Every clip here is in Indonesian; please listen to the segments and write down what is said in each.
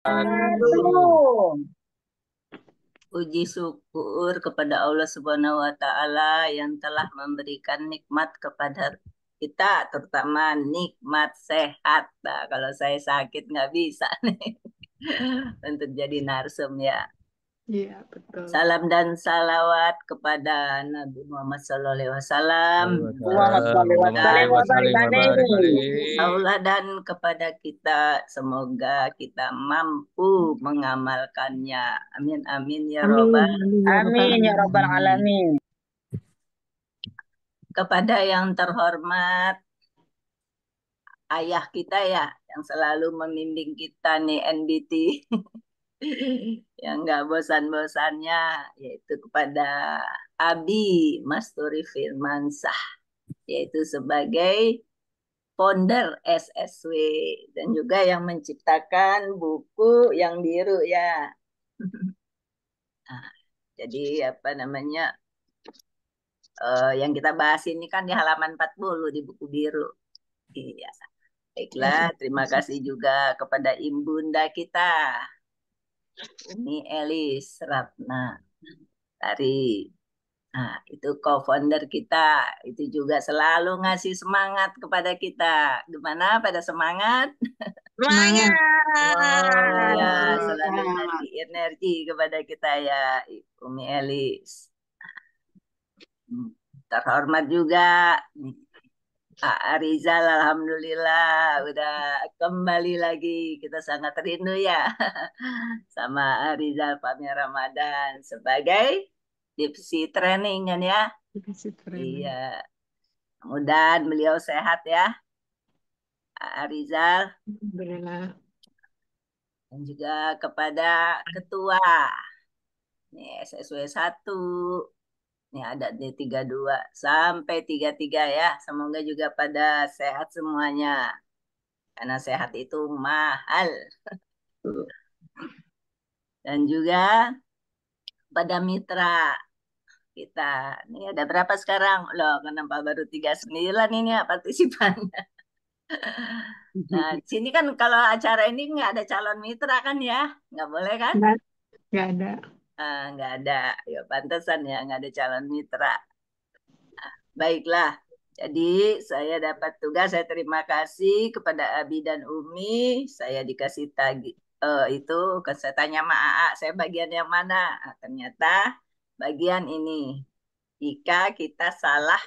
Aduh, Aduh, puji syukur kepada Allah Subhanahu wa Ta'ala yang telah memberikan nikmat kepada kita, terutama nikmat sehat. Nah, kalau saya sakit nggak bisa nih untuk jadi narsum ya. iya betul. Salam dan salawat kepada Nabi Muhammad SAW, Muhammad Waalaikumsalam. sallallahu Allahumma dan sholli alaihi wa sallim wa barik wasallam. alaih. Allah dan kepada kita, semoga kita mampu mengamalkannya. Amin amin ya Amin, robbal. amin ya rabbal Amin ya rabbal alamin. alamin. Kepada yang terhormat ayah kita ya, yang selalu membimbing kita nih NBT, yang nggak bosan-bosannya, yaitu kepada Abi Masturi Firmansah, yaitu sebagai founder SSW dan juga yang menciptakan buku yang biru ya. Nah, jadi apa namanya, yang kita bahas ini kan di halaman 40 di buku biru. Iya. Baiklah, terima kasih juga kepada Imbunda kita, Umi Elis Ratna Tari. Nah, itu co-founder kita. Itu juga selalu ngasih semangat kepada kita. Gimana pada semangat? Semangat. Iya, selalu ngasih Alhamdulillah. energi kepada kita ya, Umi Elis. Terhormat juga Pak Rizal, Alhamdulillah udah kembali lagi. Kita sangat rindu ya sama Rizal Pamir Ramadan sebagai divisi training kan ya. Dikasih Iya, training. mudah-mudahan beliau sehat ya, Pak Rizal. Alhamdulillah. Dan juga kepada ketua nih SSW 1. Ini ada di 32 sampai 33 ya. Semoga juga pada sehat semuanya. Karena sehat itu mahal. Dan juga pada mitra kita. Ini ada berapa sekarang? Loh, kenapa baru 39 ini ya partisipan? Nah, di sini kan kalau acara ini nggak ada calon mitra kan ya? Nggak boleh kan? Nggak, nggak ada. Nggak ada. Ya, pantesan ya nggak ada calon mitra. Baiklah, jadi saya dapat tugas, saya terima kasih kepada Abi dan Umi, saya dikasih itu, kan saya tanya sama AA, saya bagian yang mana? Ternyata bagian ini. Jika kita salah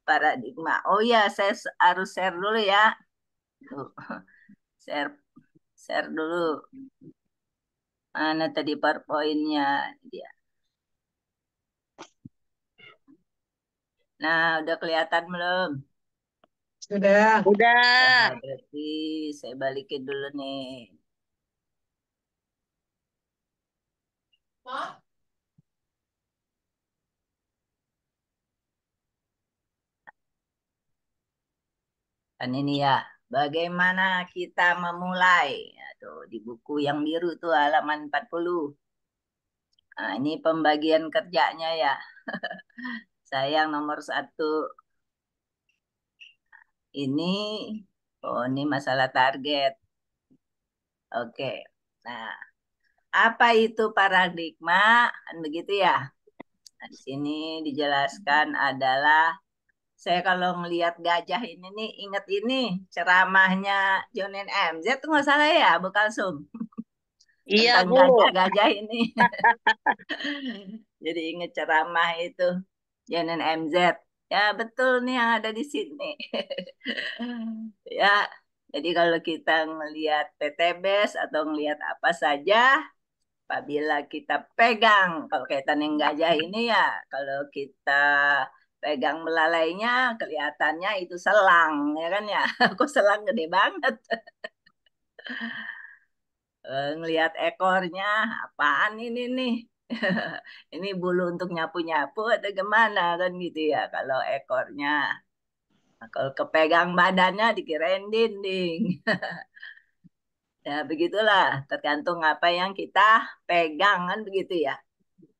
paradigma. Oh ya, saya harus share dulu ya. Tuh, share, share dulu. Mana tadi PowerPoint-nya? Dia. Nah, udah kelihatan belum? Sudah. Nah, Udah. berarti saya balikin dulu nih. Kan ini ya, bagaimana kita memulai. Tuh, di buku yang biru tuh halaman 40. Nah, ini pembagian kerjanya ya. Saya yang nomor 1. Ini, oh ini masalah target. Oke. Nah, apa itu paradigma? Kan begitu ya. Nah, di sini dijelaskan adalah, saya kalau ngelihat gajah ini nih, inget ini ceramahnya Jonin MZ tuh nggak salah ya, Bu Kalsum. Iya, Tentang Bu. gajah-gajah ini. Jadi inget ceramah itu Janen MZ. Ya betul nih yang ada di sini. Ya, jadi kalau kita ngelihat PTBS atau ngelihat apa saja, apabila kita pegang, kalau kaitan yang gajah ini ya, kalau kita pegang belalainya, kelihatannya itu selang, ya kan ya? Kok selang gede banget. Ngelihat ekornya, apaan ini nih? Ini bulu untuk nyapu-nyapu atau gimana kan gitu ya kalau ekornya. Nah, kalau kepegang badannya dikirain dinding. Ya begitulah, tergantung apa yang kita pegang kan begitu ya.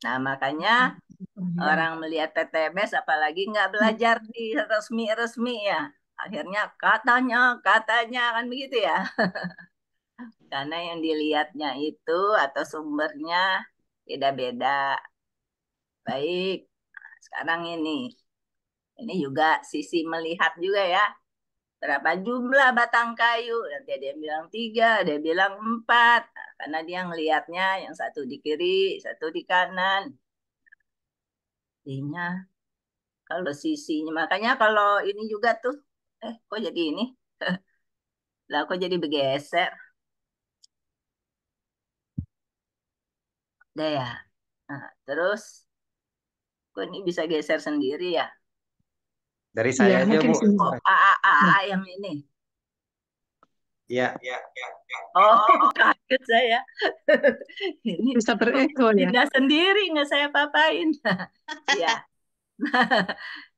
Nah makanya Iya. orang melihat PTBS apalagi nggak belajar di resmi-resmi ya. Akhirnya katanya kan begitu ya. karena yang dilihatnya itu atau sumbernya beda-beda. Baik, sekarang ini juga sisi melihat juga ya. Berapa jumlah batang kayu? Nanti ada yang bilang 3, ada yang bilang 4. Nah, karena dia ngelihatnya yang satu di kiri, satu di kanan. Artinya kalau sisinya, makanya kalau ini juga tuh, kok jadi ini? Lah kok jadi bergeser? Udah ya. Nah, terus kok ini bisa geser sendiri ya? Dari Iya, saya aja, mungkin Bu. sini. Oh, A yang ini. Iya. Oh, kaget saya. Ini Bisa kok bereko ya. pindah sendiri, nggak saya papain. Iya,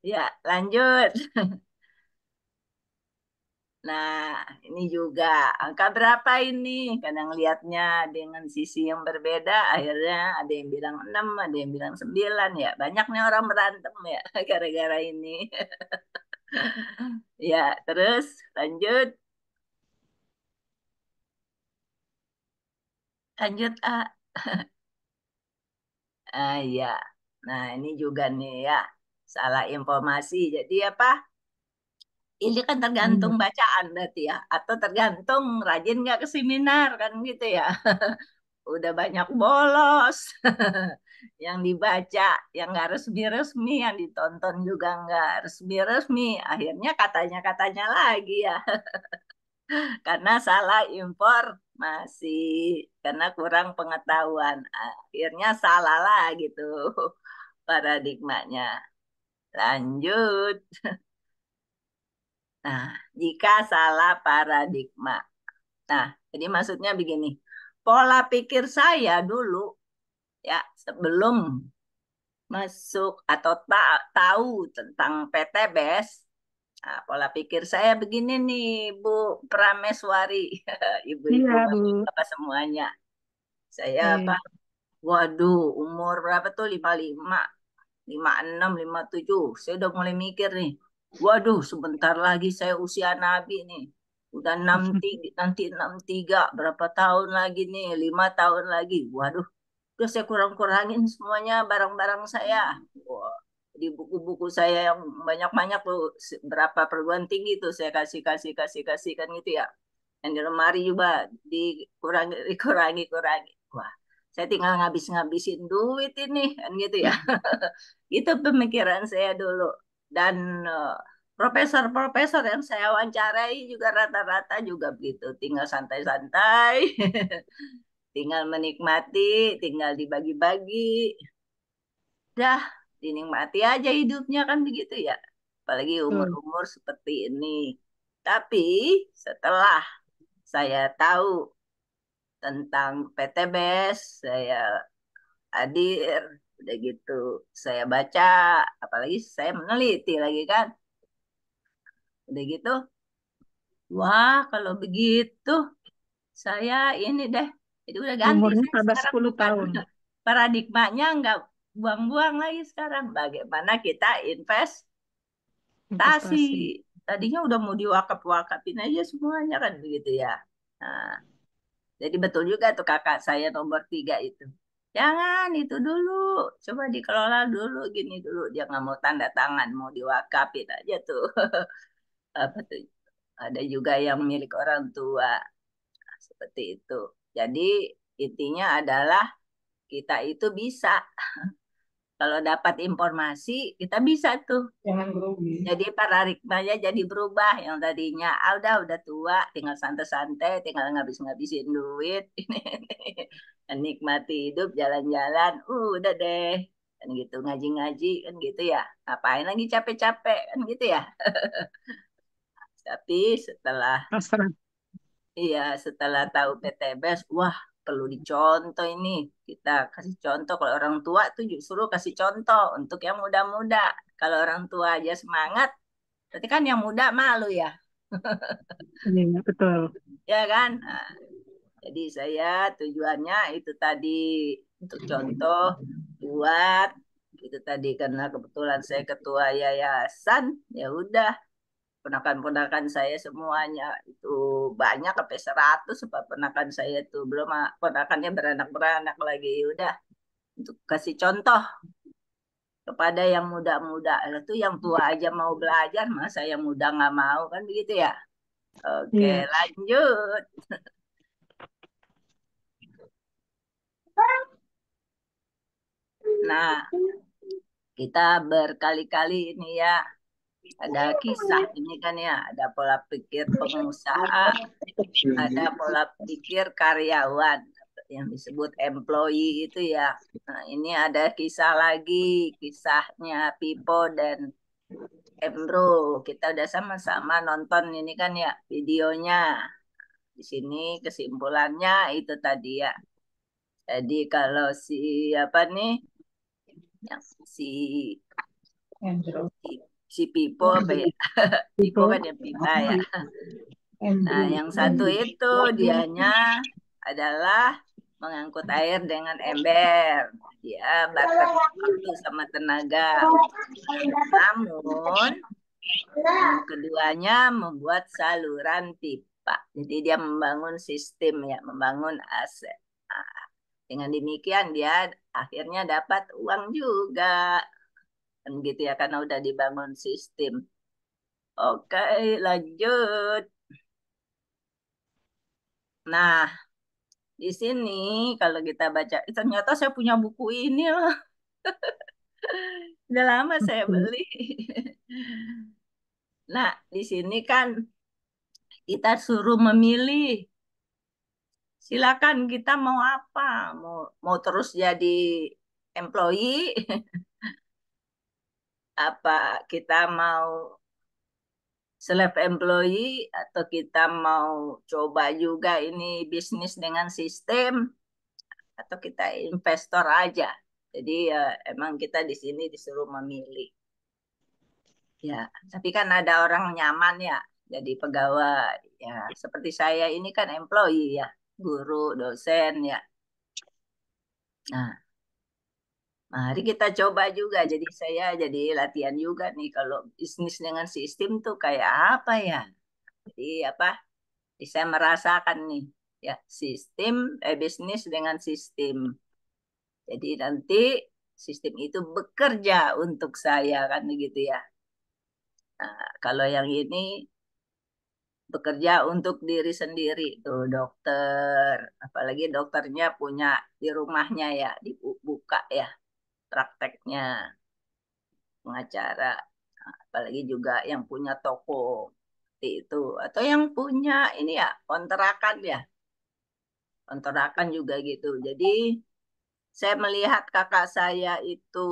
ya lanjut. Nah, ini juga angka berapa ini? Kadang lihatnya dengan sisi yang berbeda, akhirnya ada yang bilang 6, ada yang bilang 9 ya. Banyak nih orang berantem ya gara-gara ini. Ya, terus lanjut. Lanjut A. Ah ya. Nah, ini juga nih ya. Salah informasi. Jadi apa? Ini kan tergantung bacaan berarti ya. Atau tergantung rajin nggak ke seminar kan gitu ya. Udah banyak bolos. Yang dibaca, yang nggak resmi-resmi, yang ditonton juga nggak resmi-resmi. Akhirnya katanya-katanya lagi ya. Karena salah impor masih karena kurang pengetahuan. Akhirnya salah lah gitu paradigmanya. Lanjut. Nah, jika salah paradigma. Nah, jadi maksudnya begini. Pola pikir saya dulu ya sebelum masuk atau tahu tentang PTBS. Nah, pola pikir saya begini nih, Bu Prameswari, ibu-ibu, Iya, Bu. bapak semuanya. Saya apa? Iya. Waduh, umur berapa tuh? 55, 56, 57. Saya udah mulai mikir nih. Waduh, sebentar lagi saya usia Nabi nih. Udah 63, nanti 63, berapa tahun lagi nih? 5 tahun lagi. Waduh, udah saya kurang-kurangin semuanya barang-barang saya. Wah, di buku-buku saya yang banyak-banyak tuh berapa perguruan tinggi tuh saya kasih kan gitu ya. Yang di lemari juga dikurangi, kurangi. Wah, saya tinggal ngabis-ngabisin duit ini kan gitu ya. Itu pemikiran saya dulu. Dan profesor-profesor yang saya wawancarai juga rata-rata juga begitu. Tinggal santai-santai, tinggal menikmati, tinggal dibagi-bagi. Dah, dinikmati aja hidupnya kan begitu ya. Apalagi Betul. umur-umur seperti ini. Tapi setelah saya tahu tentang PTBS, saya hadir, udah gitu saya baca, apalagi saya meneliti lagi kan. Udah gitu, wah kalau begitu saya ini deh. Jadi udah ganti Umurnya saya tambah sekarang 10 bukan tahun. paradigmanya nggak buang-buang lagi sekarang. Bagaimana kita investasi. Investasi. Tadinya udah mau diwakap-wakapin aja semuanya kan begitu ya. Nah, jadi betul juga tuh kakak saya nomor 3 itu. Jangan itu dulu, coba dikelola dulu gini dulu. Dia nggak mau tanda tangan, mau diwakapin aja tuh. Apa tuh? Ada juga yang milik orang tua seperti itu. Jadi intinya adalah kita itu bisa. Kalau dapat informasi, kita bisa tuh. Jangan grogi. Jadi paradigmanya jadi berubah yang tadinya udah tua, tinggal santai-santai, tinggal ngabis-ngabisin duit, nikmati hidup, jalan-jalan, udah deh, kan gitu ngaji-ngaji kan gitu ya, ngapain lagi capek-capek kan gitu ya. Tapi setelah Pasrah. iya setelah tahu PTBS, wah perlu dicontoh ini, kita kasih contoh kalau orang tua tuh justru kasih contoh untuk yang muda-muda. Kalau orang tua aja semangat, berarti kan yang muda malu ya. Iya, betul. Ya kan? Nah, jadi saya tujuannya itu tadi untuk contoh buat itu tadi karena kebetulan saya ketua yayasan, ya udah ponakan-ponakan saya semuanya itu banyak sampai 100 apa ponakan saya tuh. Belum ponakannya beranak-beranak lagi. Udah untuk kasih contoh kepada yang muda-muda. Itu yang tua aja mau belajar, masa yang muda nggak mau kan begitu ya? Oke, Iya. lanjut. Nah, kita berkali-kali ini ya ada kisah ini kan ya, ada pola pikir pengusaha, ada pola pikir karyawan yang disebut employee itu ya. Nah, ini ada kisah lagi, kisahnya Pipo dan Embro. Kita udah sama-sama nonton ini kan ya videonya. Di sini kesimpulannya itu tadi ya. Jadi kalau si apa nih, yang si Andrew. si, si Pipo apa ya? Pipo People. kan ya Pipa ya. Nah, Andrew. yang satu itu dianya adalah mengangkut air dengan ember. Dia barter waktu sama tenaga. Namun, yang keduanya membuat saluran pipa. Jadi dia membangun sistem ya, membangun aset. Nah, dengan demikian dia akhirnya dapat uang juga. Kan gitu ya, karena udah dibangun sistem. Oke, lanjut. Nah, di sini kalau kita baca, ternyata saya punya buku ini loh. Udah lama saya beli. Nah, di sini kan kita suruh memilih. Silakan kita mau apa? Mau terus jadi employee, apa kita mau self employee atau kita mau coba juga ini bisnis dengan sistem atau kita investor aja. Jadi ya emang kita di sini disuruh memilih. Ya, tapi kan ada orang nyaman ya jadi pegawai. Ya, seperti saya ini kan employee ya, guru, dosen ya. Nah, mari kita coba juga. Jadi saya jadi latihan juga nih kalau bisnis dengan sistem tuh kayak apa ya? Jadi apa? Jadi saya merasakan nih ya sistem bisnis dengan sistem. Jadi nanti sistem itu bekerja untuk saya kan begitu ya. Nah, kalau yang ini bekerja untuk diri sendiri tuh dokter, apalagi dokternya punya di rumahnya ya, dibuka ya prakteknya pengacara. Nah, apalagi juga yang punya toko seperti itu atau yang punya ini ya kontrakan ya, kontrakan juga gitu. Jadi saya melihat kakak saya itu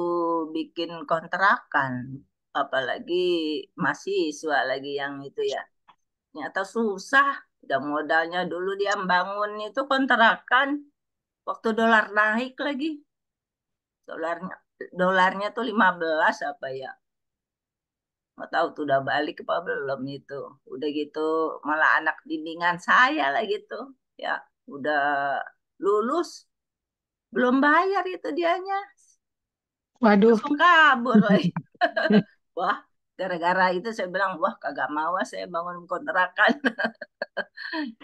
bikin kontrakan, apalagi mahasiswa lagi yang itu ya. Ternyata susah. Udah modalnya dulu dia bangun itu kontrakan waktu dolar naik lagi. Dolarnya dolarnya tuh 15 apa ya? Nggak tahu tuh udah balik apa belum itu. Udah gitu malah anak bimbingan saya lah gitu. Ya, udah lulus belum bayar itu dianya. Waduh, Langsung kabur lagi. Wah, gara-gara itu saya bilang, wah kagak mau saya bangun kontrakan.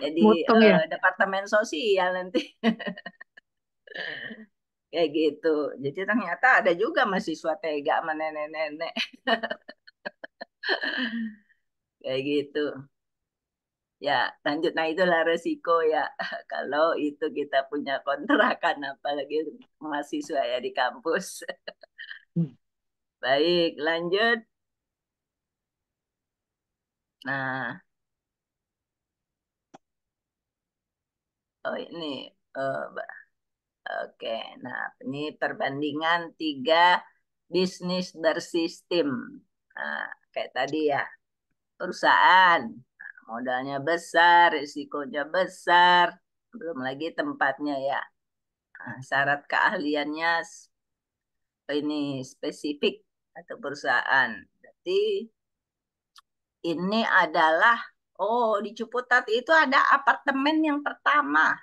Jadi motong ya. departemen sosial nanti. Kayak gitu. Jadi ternyata ada juga mahasiswa tega sama nenek-nenek. Kayak gitu. Ya, lanjut. Nah, itulah resiko ya. Kalau itu kita punya kontrakan, apalagi mahasiswa ya di kampus. Baik, lanjut. Nah, oh ini. Oke, nah ini perbandingan tiga bisnis bersistem. Nah, kayak tadi ya, perusahaan. Nah, modalnya besar, risikonya besar. Belum lagi tempatnya ya. Nah, syarat keahliannya ini spesifik atau perusahaan. Jadi ini adalah, oh di Ciputat itu ada apartemen yang pertama.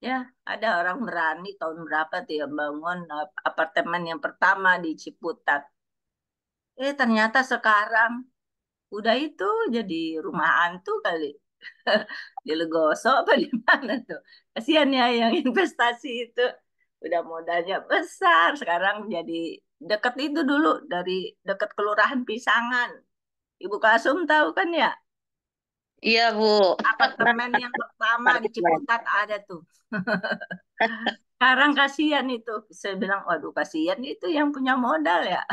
Ya, ada orang berani tahun berapa tuh ya bangun apartemen yang pertama di Ciputat. Ternyata sekarang udah itu jadi rumah hantu kali. Di Legoso apa di mana tuh? Kasihan ya yang investasi itu. Udah modalnya besar, sekarang jadi deket itu dulu, dari deket Kelurahan Pisangan. Ibu Kasum tahu kan ya? Iya, Bu. Apartemen yang pertama di Apartemen. Ciputat ada tuh. Sekarang kasihan itu. Saya bilang, waduh kasihan itu yang punya modal ya.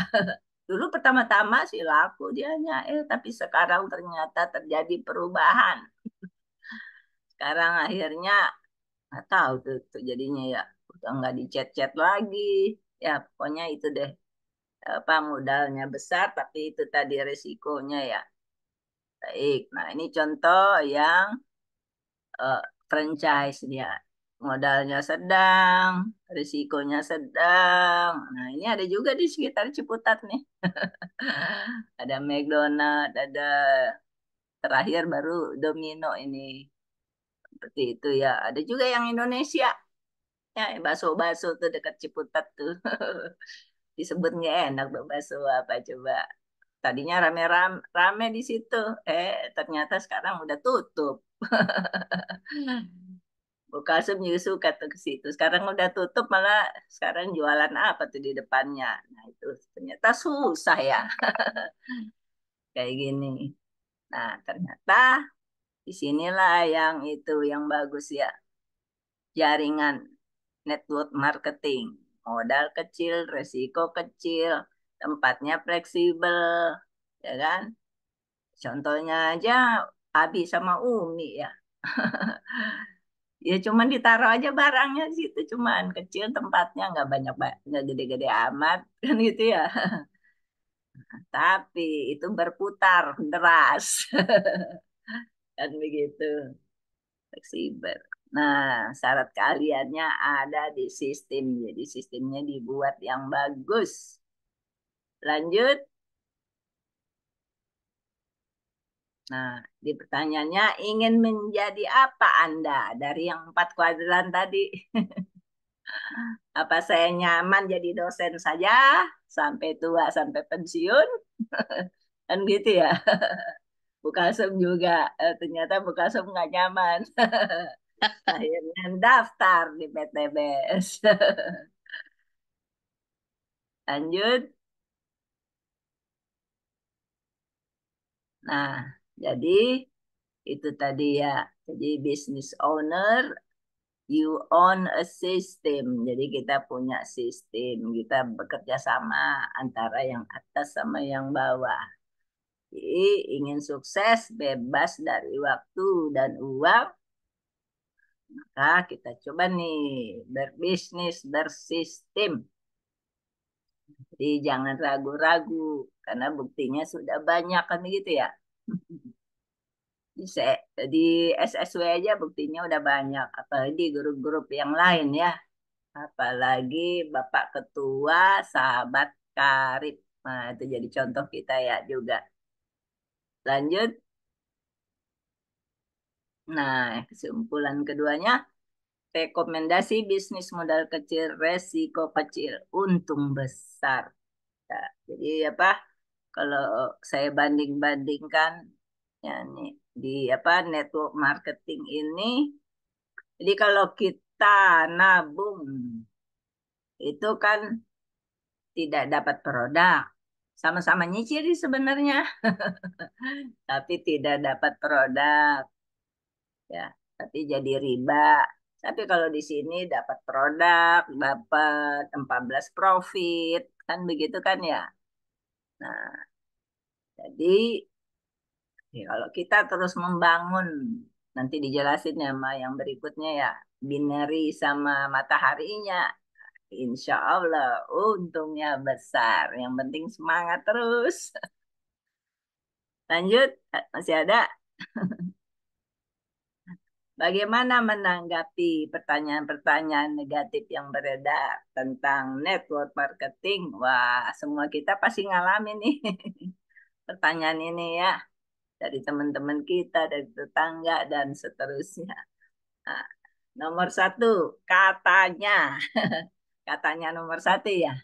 Dulu pertama-tama sih laku dianya, tapi sekarang ternyata terjadi perubahan. Sekarang akhirnya nggak tahu tuh jadinya ya, udah nggak dicet-cet lagi. Ya pokoknya itu deh, apa modalnya besar tapi itu tadi resikonya ya. Baik, nah ini contoh yang eh, franchise dia. Modalnya sedang, risikonya sedang. Nah, ini ada juga di sekitar Ciputat nih. Ada McDonald, ada terakhir baru Domino ini. Seperti itu ya. Ada juga yang Indonesia. Ya, bakso-bakso tuh dekat Ciputat tuh. Disebut nggak enak tuh bakso apa coba. Tadinya rame-rame di situ. Ternyata sekarang udah tutup. Bukasem juga suka tuh ke situ. Sekarang udah tutup malah sekarang jualan apa tuh di depannya. Nah itu ternyata susah ya kayak gini. Nah ternyata disinilah yang itu yang bagus ya. Jaringan network marketing. Modal kecil, resiko kecil, tempatnya fleksibel, ya kan? Contohnya aja Abi sama Umi ya. Ya cuman ditaruh aja barangnya di situ, cuman kecil tempatnya, nggak banyak, nggak gede-gede amat kan gitu ya. Tapi itu berputar deras kan begitu, fleksibel. Nah, syarat keahliannya ada di sistem. Jadi sistemnya dibuat yang bagus. Lanjut. Nah, di pertanyaannya ingin menjadi apa Anda dari yang 4 kuadran tadi? Apa saya nyaman jadi dosen saja sampai tua sampai pensiun? Kan gitu ya. Bukasem juga ternyata Bukasem nggak nyaman. Akhirnya daftar di PTBS. Lanjut. Nah, jadi itu tadi ya. Jadi business owner, you own a system. Jadi kita punya sistem, kita bekerja sama antara yang atas sama yang bawah. Jadi ingin sukses, bebas dari waktu dan uang, maka kita coba nih berbisnis bersistem. Jadi jangan ragu-ragu karena buktinya sudah banyak kan gitu ya. Di SSW aja buktinya udah banyak, apalagi di grup-grup yang lain ya. Apalagi Bapak Ketua Sahabat Karib. Nah, itu jadi contoh kita ya juga. Lanjut. Nah, kesimpulan keduanya, rekomendasi bisnis modal kecil, resiko kecil, untung besar. Nah, jadi apa? Kalau saya banding-bandingkan ya nih di apa network marketing ini, jadi kalau kita nabung itu kan tidak dapat produk, sama-sama nyicil sebenarnya, tapi tidak dapat produk ya, tapi jadi riba. Tapi kalau di sini dapat produk, dapat 14 profit, kan begitu kan ya. Nah, jadi ya, kalau kita terus membangun, nanti dijelasin ya sama yang berikutnya ya, binary sama mataharinya, insya Allah untungnya besar. Yang penting semangat terus. Lanjut, masih ada. Bagaimana menanggapi pertanyaan-pertanyaan negatif yang beredar tentang network marketing? Wah, semua kita pasti ngalamin nih pertanyaan ini ya, dari teman-teman kita, dari tetangga, dan seterusnya. Nah, nomor satu, katanya, katanya nomor satu ya,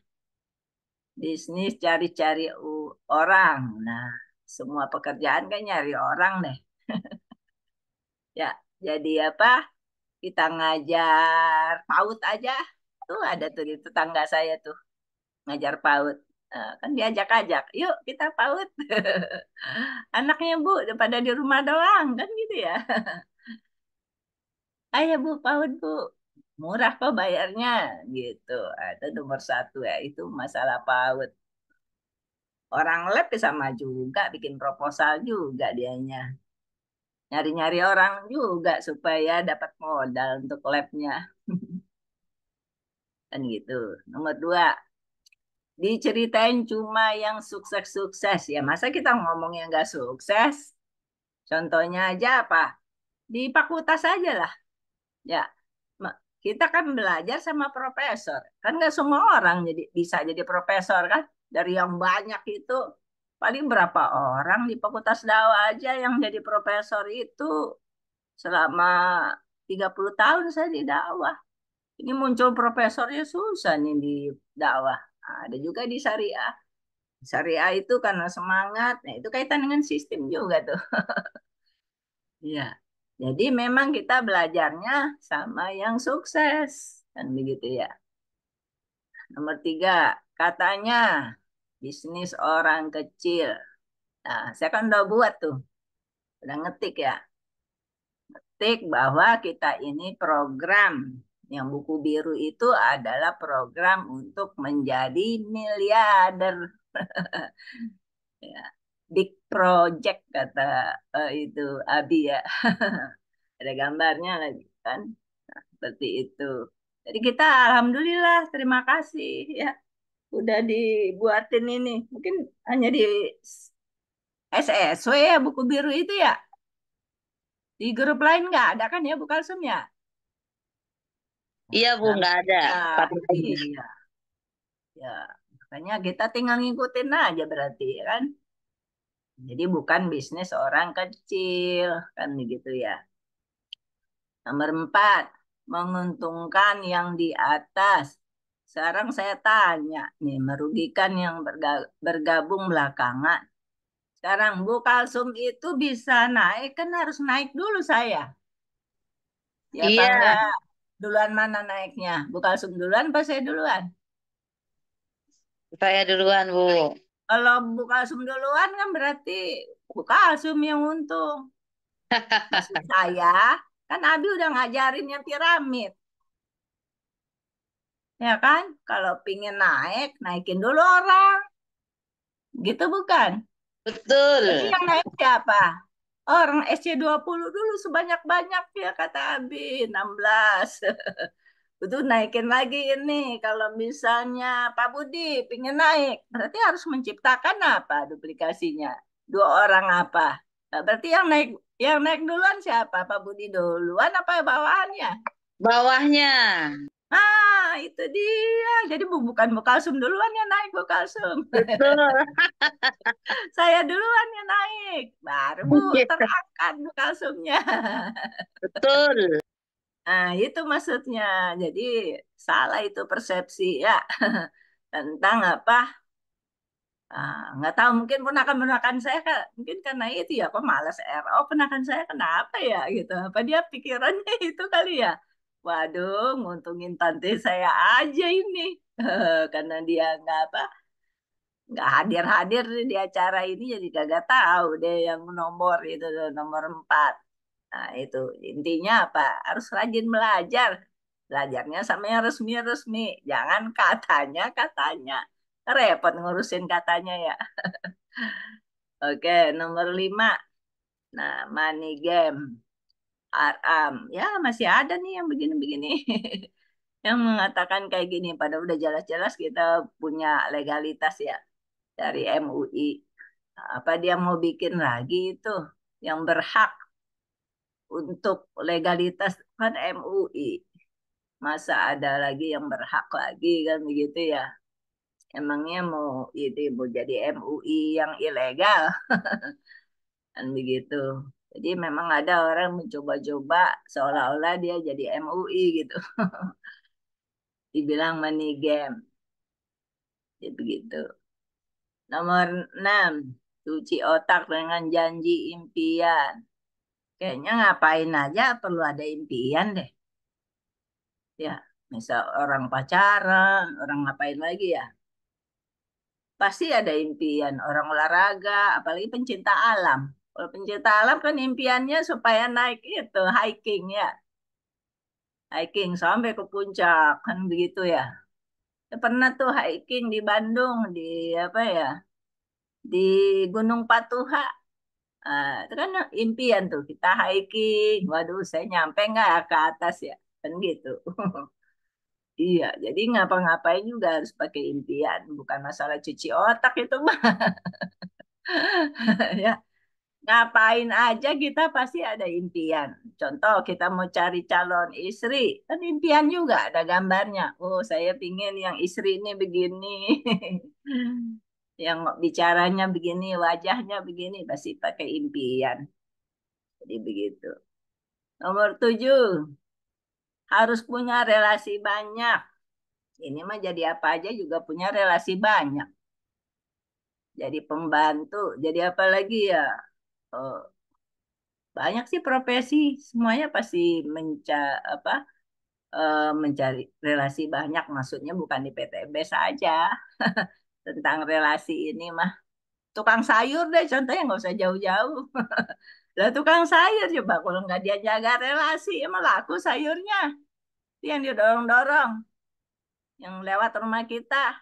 bisnis cari-cari orang. Nah, semua pekerjaan kan nyari orang deh. Ya, jadi apa? Kita ngajar PAUD aja. Tuh ada tuh di tetangga saya tuh ngajar PAUD. Kan diajak-ajak, yuk kita PAUD. Anaknya Bu, daripada di rumah doang, kan gitu ya. Ayo Bu, PAUD Bu. Murah kok bayarnya, gitu. Itu nomor satu ya, itu masalah PAUD. Orang lab ya sama juga, bikin proposal juga dianya. Nyari-nyari orang juga supaya dapat modal untuk labnya. Kan gitu. Nomor dua, diceritain cuma yang sukses-sukses. Ya masa kita ngomong yang nggak sukses? Contohnya aja apa? Di fakultas aja lah. Ya, kita kan belajar sama profesor. Kan nggak semua orang jadi bisa jadi profesor kan? Dari yang banyak itu, paling berapa orang di fakultas dakwah aja yang jadi profesor itu selama 30 tahun saya di dakwah. Ini muncul profesornya susah nih di dakwah. Ada juga di syariah. Syariah itu karena semangat, nah itu kaitan dengan sistem juga tuh. Iya. Jadi memang kita belajarnya sama yang sukses. Kan begitu ya. Nomor tiga, katanya bisnis orang kecil. Nah, saya kan udah buat tuh, udah ngetik ya. Ngetik bahwa kita ini program yang buku biru itu adalah program untuk menjadi miliarder. Ya. Big project kata itu Abi ya. Ada gambarnya lagi kan. Nah, seperti itu. Jadi kita alhamdulillah terima kasih ya udah dibuatin ini. Mungkin hanya di SSW ya buku biru itu ya. Di grup lain nggak ada kan ya Bu Kalsum ya? Iya, Bu, nggak ada. Alhamdulillah. Satu lagi. Iya, ya. Makanya kita tinggal ngikutin aja berarti ya kan. Jadi bukan bisnis orang kecil kan begitu ya. Nomor empat, menguntungkan yang di atas. Sekarang saya tanya nih, merugikan yang bergabung belakangan. Sekarang Bu Kalsum itu bisa naik, kan harus naik dulu saya. Ya apa Iya, enggak? Duluan mana naiknya? Bu Kalsum duluan apa saya duluan? saya duluan, Bu. Kalau Bu Kalsum duluan kan berarti Bu Kalsum yang untung. Maksud saya, kan Abi udah ngajarin yang piramid. Ya kan? Kalau pingin naik, naikin dulu orang. Gitu bukan? Jadi Betul. yang naik siapa? Orang SC20 dulu sebanyak-banyak ya kata Abi, 16. Itu naikin lagi ini. Kalau misalnya Pak Budi pingin naik, berarti harus menciptakan apa duplikasinya? Dua orang apa? Nah, berarti yang naik duluan siapa? Pak Budi duluan apa bawahannya? Bawahnya. Itu dia. Jadi bukan Bu Kalsum duluan yang naik Bu Kalsum. Betul. Saya duluan yang naik. Baru Bu terangkat Bu Kalsumnya. Betul. Nah, itu maksudnya. Jadi salah itu persepsi ya tentang apa? Nggak tahu mungkin ponakan-ponakan saya mungkin karena itu ya kok malas RO ponakan saya kenapa ya gitu. Apa dia pikirannya itu kali ya? Waduh, nguntungin tante saya aja ini. Karena dia nggak hadir-hadir di acara ini jadi kagak tahu deh yang nomor itu nomor 4. Nah, itu intinya apa? Harus rajin belajar. Belajarnya sama yang resmi-resmi. Jangan katanya. Repot ngurusin katanya ya. Oke, nomor 5. Nah, money game. Haram. Ya, masih ada nih yang begini-begini. Yang mengatakan kayak gini. Pada udah jelas-jelas kita punya legalitas ya dari MUI. Apa dia mau bikin lagi itu yang berhak untuk legalitas kan MUI. Masa ada lagi yang berhak lagi kan begitu ya. Emangnya mau jadi MUI yang ilegal kan begitu. Jadi memang ada orang mencoba-coba seolah-olah dia jadi MUI gitu. Dibilang money game. Jadi begitu. Nomor 6, cuci otak dengan janji impian. Kayaknya ngapain aja perlu ada impian deh. Ya, misal orang pacaran, orang ngapain lagi ya? Pasti ada impian. Orang olahraga, apalagi pencinta alam. Kalau pencinta alam kan impiannya supaya naik itu, hiking ya. Hiking sampai ke puncak, kan begitu ya. Ya, pernah tuh hiking di Bandung, di apa ya, di Gunung Patuha. Ah, itu kan impian tuh, kita hiking. Waduh, saya nyampe nggak ke atas ya? Kan gitu. Iya, jadi ngapa-ngapain juga harus pakai impian. Bukan masalah cuci otak itu mah. Ya, ngapain aja kita pasti ada impian. Contoh kita mau cari calon istri, kan impian juga ada gambarnya. Oh, saya pingin yang istri ini begini. Yang bicaranya begini, wajahnya begini, pasti pakai impian. Jadi begitu. Nomor 7, harus punya relasi banyak. Ini mah jadi apa aja juga punya relasi banyak. Jadi pembantu, jadi apa lagi ya? Oh, banyak sih profesi, semuanya pasti apa, mencari relasi banyak. Maksudnya bukan di PTB saja. Tentang relasi ini mah. Tukang sayur deh, contohnya nggak usah jauh-jauh. Lah tukang sayur coba kalau nggak dia jaga relasi, emang laku sayurnya. Itu yang didorong-dorong, yang lewat rumah kita.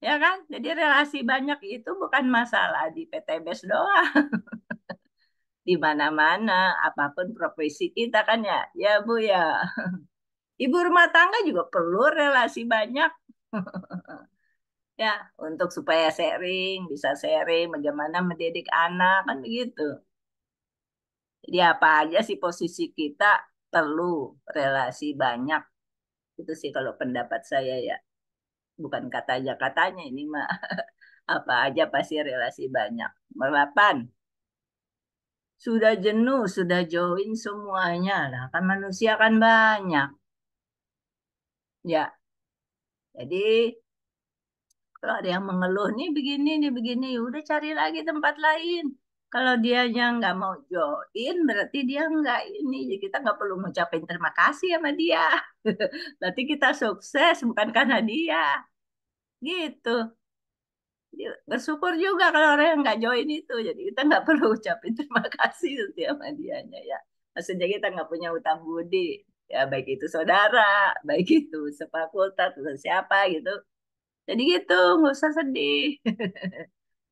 Ya kan? Jadi relasi banyak itu bukan masalah di PTBS doang. Di mana-mana, apapun profesi kita kan ya. Ya Bu ya. Ibu rumah tangga juga perlu relasi banyak. Ya, untuk supaya sharing, bisa sharing bagaimana mendidik anak, kan begitu. Jadi apa aja sih posisi kita perlu relasi banyak. Itu sih kalau pendapat saya ya. Bukan kata aja katanya ini mah. Apa aja pasti relasi banyak. Nomor 8, sudah jenuh, sudah join semuanya lah. Kan manusia kan banyak. Ya, jadi kalau ada yang mengeluh nih begini, ya udah cari lagi tempat lain. Kalau dia yang nggak mau join, berarti dia nggak ini. Jadi kita nggak perlu ngucapin terima kasih sama dia. Berarti kita sukses bukan karena dia. Gitu. Jadi bersyukur juga kalau orang yang nggak join itu. Jadi kita nggak perlu ucapin terima kasih gitu sama dianya ya. Maksudnya kita nggak punya utang budi. Ya baik itu saudara, baik itu sefakultas, atau siapa gitu. Jadi gitu, nggak usah sedih.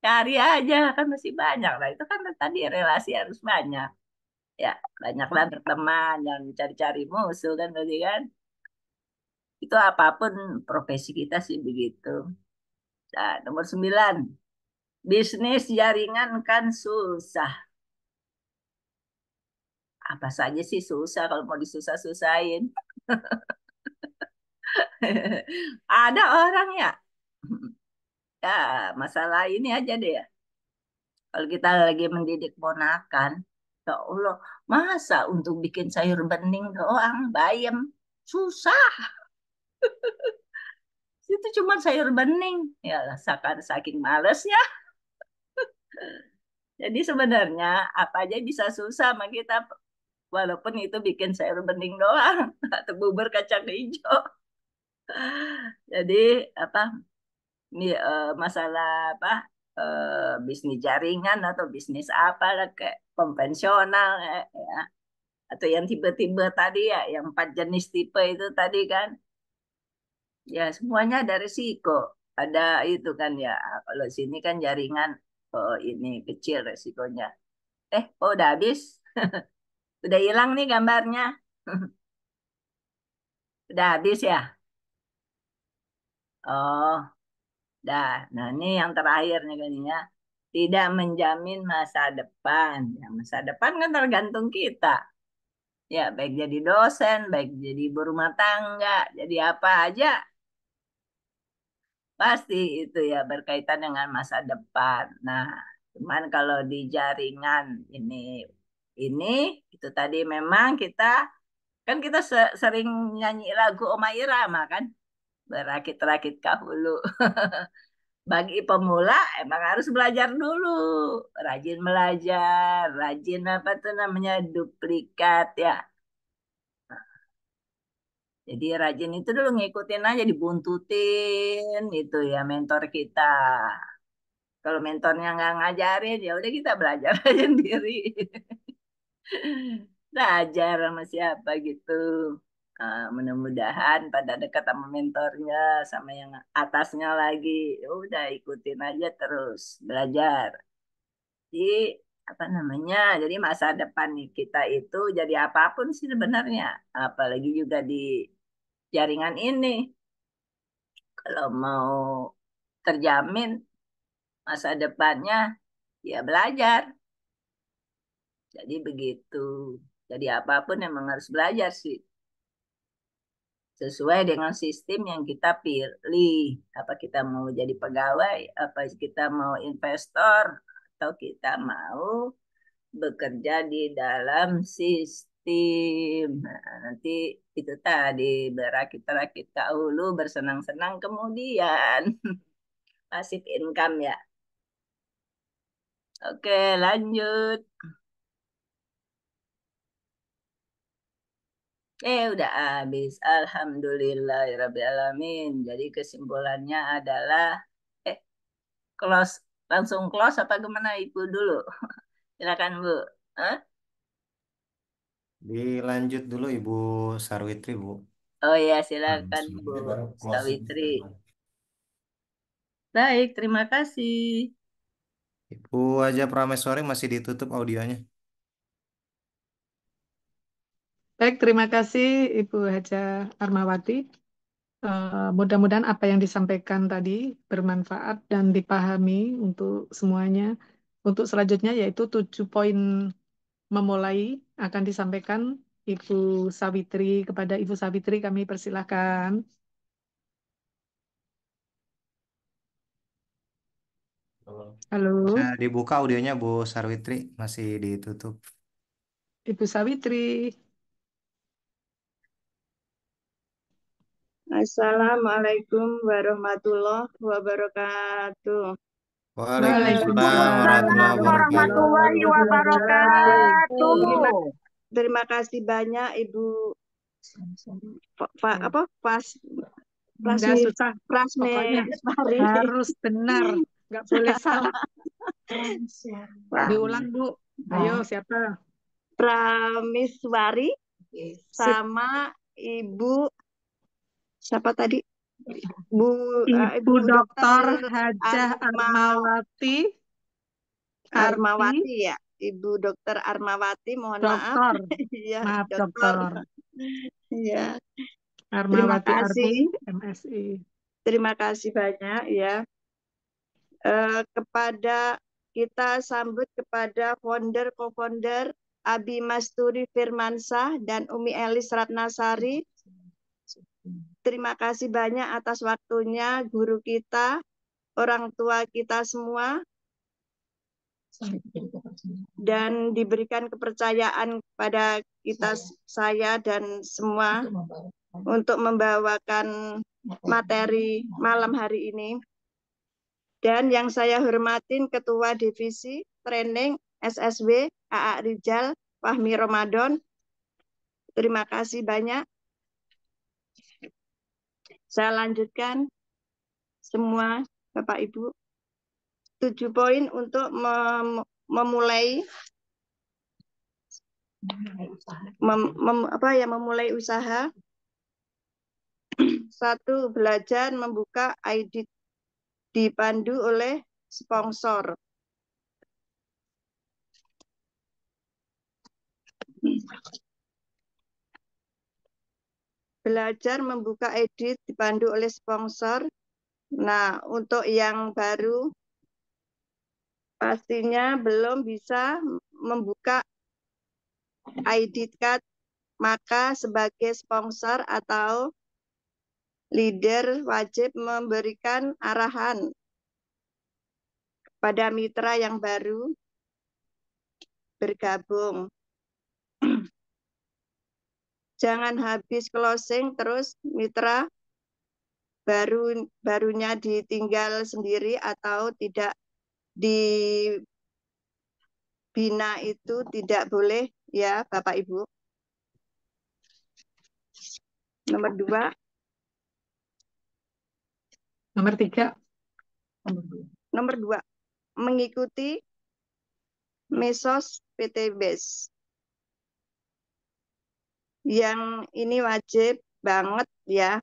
Cari aja, kan masih banyak lah. Itu kan tadi relasi harus banyak. Ya, banyaklah berteman, jangan cari-cari musuh kan tadi kan. Itu apapun profesi kita sih begitu. Nah, nomor 9, bisnis jaringan kan susah. Apa saja sih susah kalau mau disusah-susahin. Ada orang ya, ya masalah ini aja deh ya. Kalau kita lagi mendidik ponakan, ya Allah, masa untuk bikin sayur bening doang, bayam, susah. Itu cuma sayur bening. Ya lah, saking malesnya. Jadi sebenarnya apa aja bisa susah sama kita, walaupun itu bikin sayur bening doang atau bubur kacang hijau. Jadi apa masalah apa bisnis jaringan atau bisnis apa lah kayak konvensional ya. Atau yang tipe-tipe tadi ya, yang 4 jenis tipe itu tadi kan, ya semuanya ada risiko. Ada itu kan ya, kalau sini kan jaringan, oh ini kecil resikonya. Oh udah habis, udah hilang nih gambarnya. Udah habis ya. Oh, dah. Nah ini yang terakhir nih kan ya. Tidak menjamin masa depan. Ya, masa depan kan tergantung kita. Ya, baik jadi dosen, baik jadi ibu rumah tangga, jadi apa aja. Pasti itu ya berkaitan dengan masa depan. Nah, cuman kalau di jaringan ini itu tadi memang kita kan kita sering nyanyi lagu Oma Irama kan, berakit-rakit kahulu. bagi pemula emang harus belajar dulu, rajin belajar, rajin apa tuh namanya duplikat ya. Jadi rajin itu dulu ngikutin aja, dibuntutin itu ya mentor kita. Kalau mentornya nggak ngajarin, ya udah kita belajar aja sendiri. Belajar sama siapa gitu. Mudah-mudahan pada dekat sama mentornya, sama yang atasnya lagi. Ya udah ikutin aja terus belajar. Jadi apa namanya? Jadi masa depan nih kita itu jadi apapun sih sebenarnya. Apalagi juga di jaringan ini. Kalau mau terjamin masa depannya, ya belajar. Jadi begitu. Jadi apapun emang harus belajar sih. Sesuai dengan sistem yang kita pilih. Apa kita mau jadi pegawai, apa kita mau investor, atau kita mau bekerja di dalam sistem. Nah, nanti itu tadi berakit-rakit dahulu, bersenang-senang kemudian. Pasif income ya. Oke, lanjut. Udah habis. Alhamdulillahirrabbilalamin. Jadi kesimpulannya adalah, eh, close, langsung close apa gimana Ibu dulu? Silakan Bu. Hah? Dilanjut dulu Ibu Sarwitri, Bu. Oh ya, Nah, silakan Bu selanjutnya baru closing. Sawitri. Baik, terima kasih. Ibu Aja Prameswari masih ditutup audionya. Baik, terima kasih Ibu Haja Armawati. Mudah-mudahan apa yang disampaikan tadi bermanfaat dan dipahami untuk semuanya. Untuk selanjutnya yaitu 7 poin memulai akan disampaikan Ibu Sawitri. Kepada Ibu Sawitri kami persilahkan. Bisa Halo, dibuka audionya Bu Sarwitri, masih ditutup. Ibu Sawitri. Assalamualaikum warahmatullahi wabarakatuh. Waalaikumsalam Waalaikumsalam warahmatullahi Waalaikumsalam wabarakatuh. warahmatullahi warahmatullahi wabarakatuh. wabarakatuh. Terima kasih banyak Ibu apa Nggak Prasmi susah, pokoknya Prasmeswari. harus benar, nggak boleh salah. Pak Diulang, Bu. Ayo, siapa? Prameswari Sip. sama Ibu siapa tadi? Bu Ibu Ibu Doktor Dokter Hajah Armawati Arti, Armawati ya. Ibu Dokter Armawati, mohon maaf. Doktor. Iya, Maaf, Dokter. Doktor. Iya. Terima Armawati kasih. Arti, MSI. Terima kasih banyak ya. Kepada kita sambut kepada founder, co-founder Abi Masturi Firmansyah dan Umi Elis Ratnasari. Terima kasih banyak atas waktunya guru kita, orang tua kita semua, dan diberikan kepercayaan pada kita, saya dan semua untuk membawakan materi malam hari ini. Dan yang saya hormatin Ketua Divisi Training SSW AA Rizal Fahmi Ramadan. Terima kasih banyak. Saya lanjutkan semua Bapak Ibu. 7 poin untuk memulai memulai usaha. 1, belajar membuka ID dipandu oleh sponsor. Belajar membuka ID dipandu oleh sponsor. Nah, untuk yang baru pastinya belum bisa membuka ID card, maka sebagai sponsor atau leader wajib memberikan arahan pada mitra yang baru bergabung. Jangan habis closing terus mitra barunya ditinggal sendiri atau tidak dibina itu tidak boleh ya Bapak Ibu. Nomor 2. Nomor 3. Nomor 2. Mengikuti Mesos PTBS. Yang ini wajib banget ya.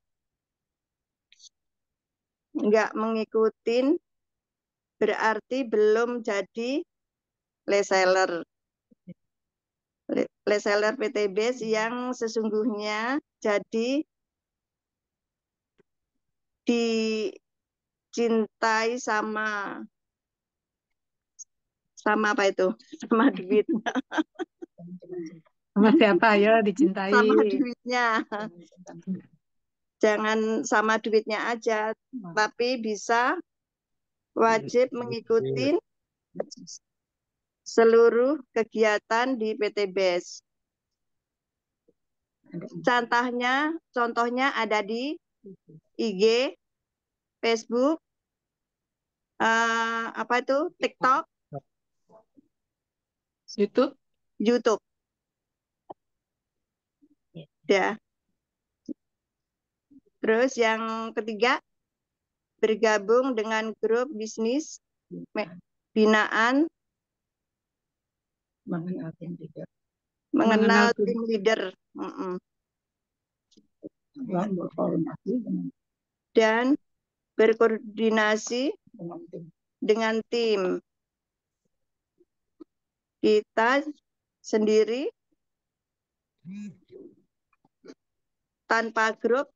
Nggak mengikutin berarti belum jadi reseller. Reseller PTBS yang sesungguhnya jadi dicintai sama apa itu? Sama duit. Sama siapa? Ayo dicintai. Sama duitnya. Jangan sama duitnya aja, tapi bisa wajib mengikuti seluruh kegiatan di PTBS. Contohnya ada di IG, Facebook, apa itu? TikTok, YouTube. Ya. Terus yang ketiga, bergabung dengan grup bisnis binaan, mengenal tim leader. Dan berkoordinasi dengan tim. Kita sendiri tanpa grup,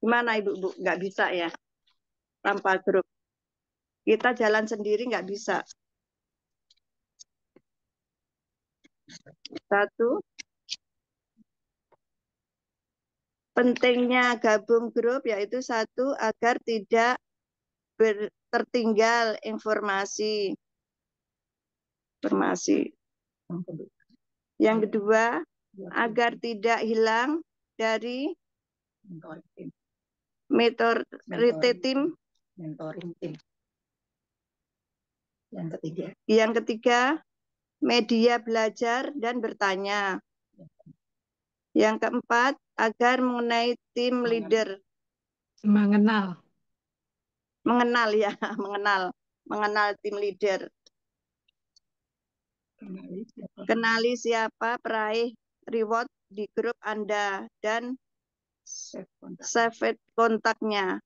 gimana Ibu? Nggak bisa ya, tanpa grup. Kita jalan sendiri nggak bisa. 1. Pentingnya gabung grup yaitu 1, agar tidak tertinggal informasi. Yang kedua, agar tidak hilang dari metode tim. Yang ketiga, media belajar dan bertanya. Yang keempat, agar mengenai tim leader. Mengenal ya, mengenal tim leader. Kenali siapa peraih reward di grup Anda dan save kontaknya.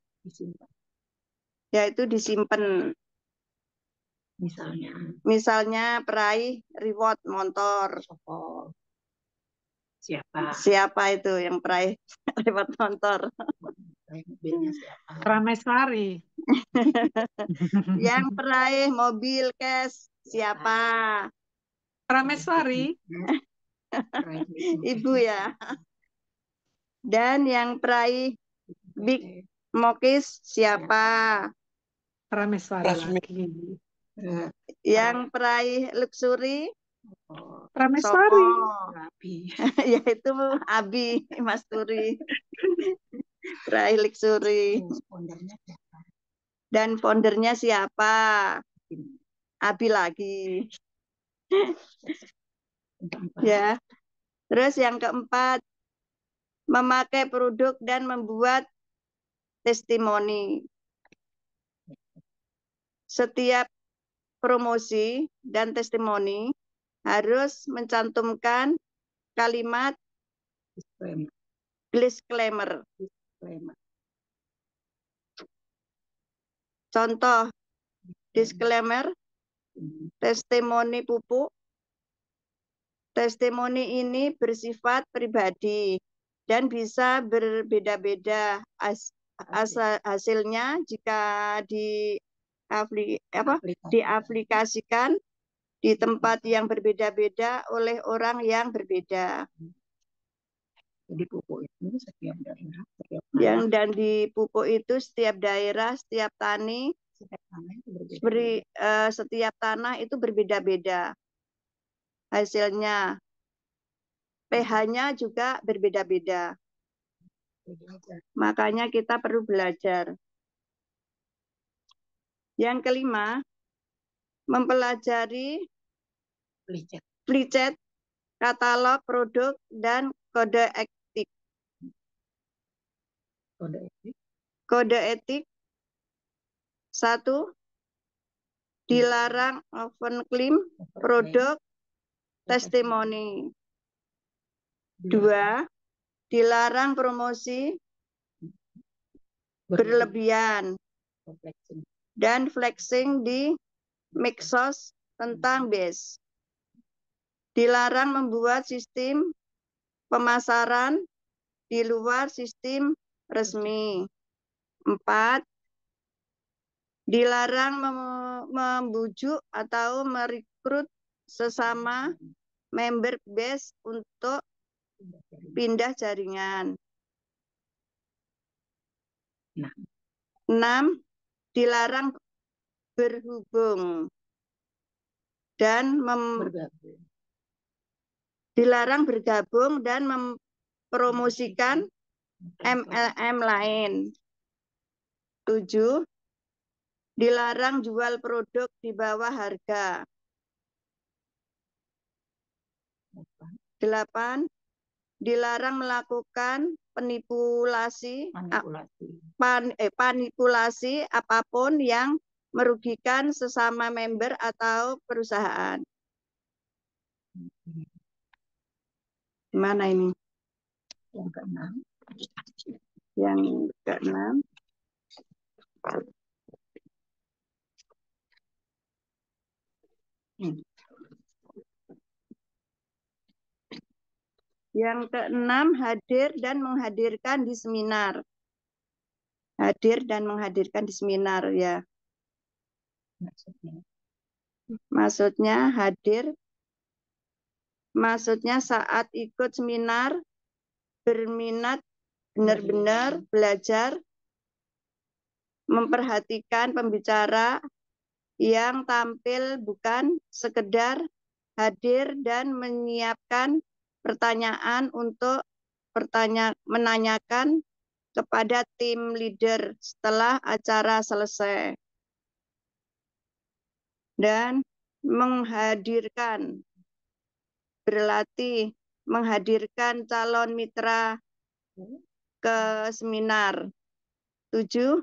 Yaitu disimpan. Misalnya peraih reward motor. Siapa itu yang peraih reward motor? Prameswari. Yang peraih mobil cash siapa? Prameswari. Ibu ya. Dan yang peraih big mokis siapa? Prameswari lagi. Yang peraih luxury Prameswari. yaitu Abi Masturi. Peraih luxury. Dan foundernya siapa? Abi lagi. Ya. Terus yang keempat, memakai produk dan membuat testimoni. Setiap promosi dan testimoni harus mencantumkan kalimat disclaimer. Contoh disclaimer, testimoni pupuk. Testimoni ini bersifat pribadi dan bisa berbeda-beda hasilnya jika diaplikasikan di tempat yang berbeda-beda oleh orang yang berbeda. Di pupuk itu setiap daerah, dan di pupuk itu setiap daerah, setiap tani, setiap tanah itu berbeda-beda hasilnya. pH-nya juga berbeda-beda. Makanya kita perlu belajar. Yang kelima, mempelajari Plicet, katalog produk, dan kode etik. Kode etik 1. Dilarang open-claim produk testimoni. 2. Dilarang promosi berlebihan dan flexing di medsos tentang BES. Dilarang membuat sistem pemasaran di luar sistem resmi. 4. Dilarang membujuk atau merekrut sesama member BES untuk pindah jaringan. 6. Dilarang berhubung dan dilarang bergabung dan mempromosikan MLM lain. 7. Dilarang jual produk di bawah harga. 8. Dilarang melakukan manipulasi apapun yang merugikan sesama member atau perusahaan. Mana ini? Yang keenam. Yang keenam. Yang keenam, hadir dan menghadirkan di seminar. Hadir dan menghadirkan di seminar, ya. Maksudnya hadir. Maksudnya saat ikut seminar, berminat benar-benar belajar, memperhatikan pembicara yang tampil, bukan sekedar hadir dan menyiapkan pertanyaan untuk menanyakan kepada tim leader setelah acara selesai. Dan menghadirkan, berlatih menghadirkan calon mitra ke seminar. 7.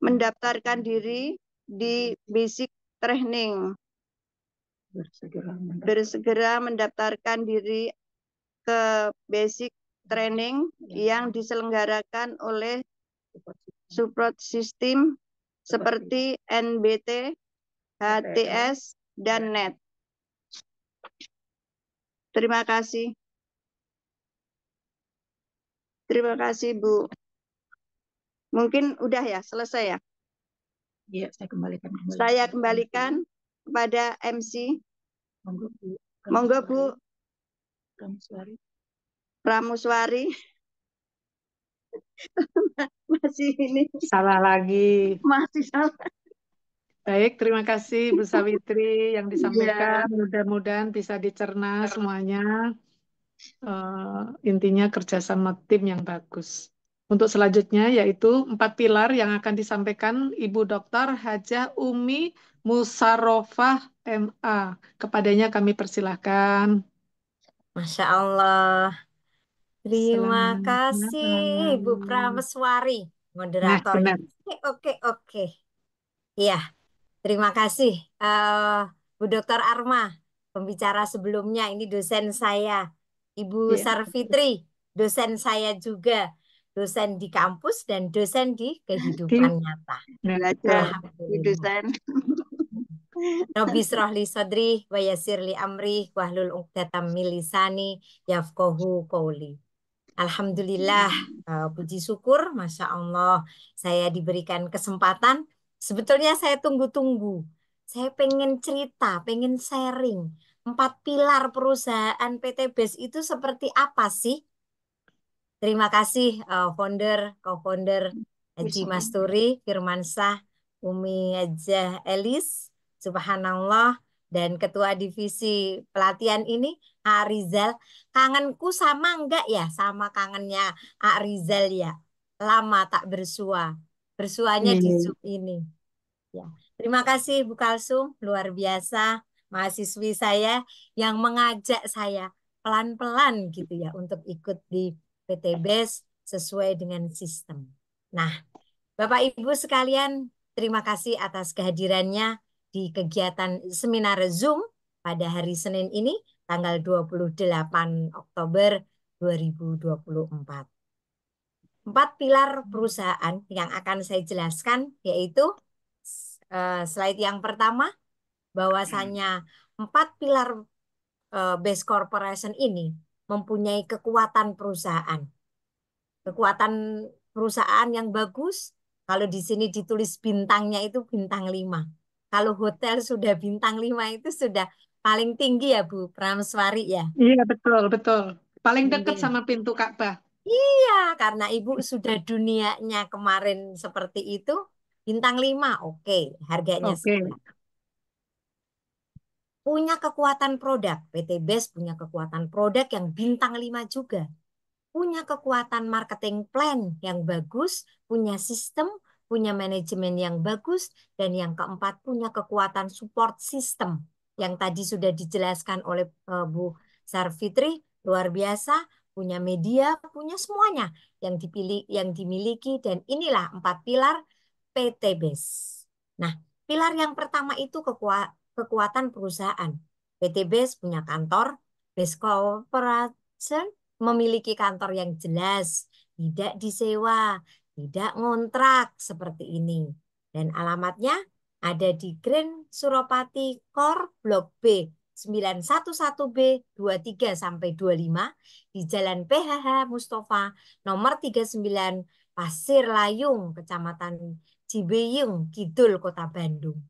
Mendaftarkan diri di basic training. Bersegera mendaftarkan diri ke basic training yang diselenggarakan oleh support system seperti NBT, HTS, dan NET. Terima kasih. Terima kasih, Bu. Mungkin udah ya, selesai ya? Iya, saya kembalikan. Saya kembalikan kepada MC. Monggo, Bu. Pramuswari. Masih ini. Salah lagi. Masih salah. Baik, terima kasih Bu Sawitri yang disampaikan. Iya. Mudah-mudahan bisa dicerna semuanya. Intinya kerjasama tim yang bagus. Untuk selanjutnya yaitu 4 pilar yang akan disampaikan Ibu Dr. Hajah Umi Musarofah MA. Kepadanya kami persilahkan. Masya Allah. Terima Selamat kasih Bu malam. Prameswari, Nah, moderatornya. benar. Oke. Iya, terima kasih Bu Dr. Arma, pembicara sebelumnya. Ini dosen saya. Ibu Iya. Sarfitri, dosen saya juga. Dosen di kampus dan dosen di kehidupan nyata. Belajar di Alhamdulillah. desain. Rabbi srohli sodri wa yassirli amri wahlul 'uqdatam min lisani yafqahu qouli. Alhamdulillah, puji syukur, Masya Allah, saya diberikan kesempatan. Sebetulnya saya tunggu-tunggu. Saya pengen cerita, pengen sharing. 4 pilar perusahaan PT BES itu seperti apa sih? Terima kasih founder, co-founder Haji Masturi, Firmansyah, Umi Hajah Elis, Subhanallah, dan Ketua Divisi Pelatihan ini A Rizal. Kangenku sama enggak ya sama kangennya A Rizal ya. Lama tak bersua. Bersuanya di Iya. Zoom ini. Ya. Terima kasih Bu Kalsum, luar biasa mahasiswi saya yang mengajak saya pelan-pelan gitu ya untuk ikut di PTBS sesuai dengan sistem. Nah, Bapak Ibu sekalian, terima kasih atas kehadirannya di kegiatan seminar Zoom pada hari Senin ini, tanggal 28 Oktober 2024. 4 pilar perusahaan yang akan saya jelaskan, yaitu slide yang pertama, bahwasannya 4 pilar base corporation ini mempunyai kekuatan perusahaan. Kekuatan perusahaan yang bagus, kalau di sini ditulis bintangnya itu bintang 5. Kalau hotel sudah bintang 5 itu sudah paling tinggi ya Bu Prameswari ya. Iya, betul, betul. Paling dekat Tinggi. sama pintu Ka'bah. Iya, karena Ibu sudah dunianya kemarin seperti itu, bintang 5, oke, harganya Oke. sekian. Punya kekuatan produk, PT BES punya kekuatan produk yang bintang 5 juga. Punya kekuatan marketing plan yang bagus, punya sistem, punya manajemen yang bagus, dan yang keempat punya kekuatan support system yang tadi sudah dijelaskan oleh Bu Sarfitri, luar biasa, punya media, punya semuanya yang dipilih, yang dimiliki, dan inilah 4 pilar PT BES. Nah, pilar yang pertama itu kekuatan perusahaan. PT BES punya kantor, BES Corporation memiliki kantor yang jelas, tidak disewa, tidak ngontrak seperti ini. Dan alamatnya ada di Grand Suropati Core Blok B 911B 23 sampai 25 di Jalan PHH Mustafa nomor 39 Pasir Layung, Kecamatan Cibeyung, Kidul, Kota Bandung.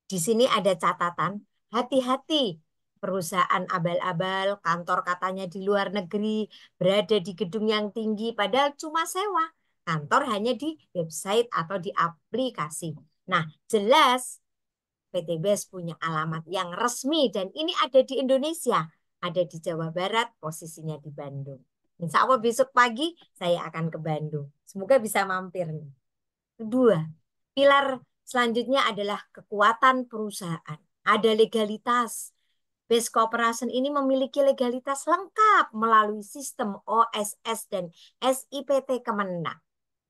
Di sini ada catatan, hati-hati perusahaan abal-abal, kantor katanya di luar negeri, berada di gedung yang tinggi, padahal cuma sewa. Kantor hanya di website atau di aplikasi. Nah, jelas PT BES punya alamat yang resmi dan ini ada di Indonesia. Ada di Jawa Barat, posisinya di Bandung. Insya Allah besok pagi saya akan ke Bandung. Semoga bisa mampir nih. Kedua, pilar selanjutnya adalah kekuatan perusahaan. Ada legalitas. Base Corporation ini memiliki legalitas lengkap melalui sistem OSS dan SIPT Kemenang.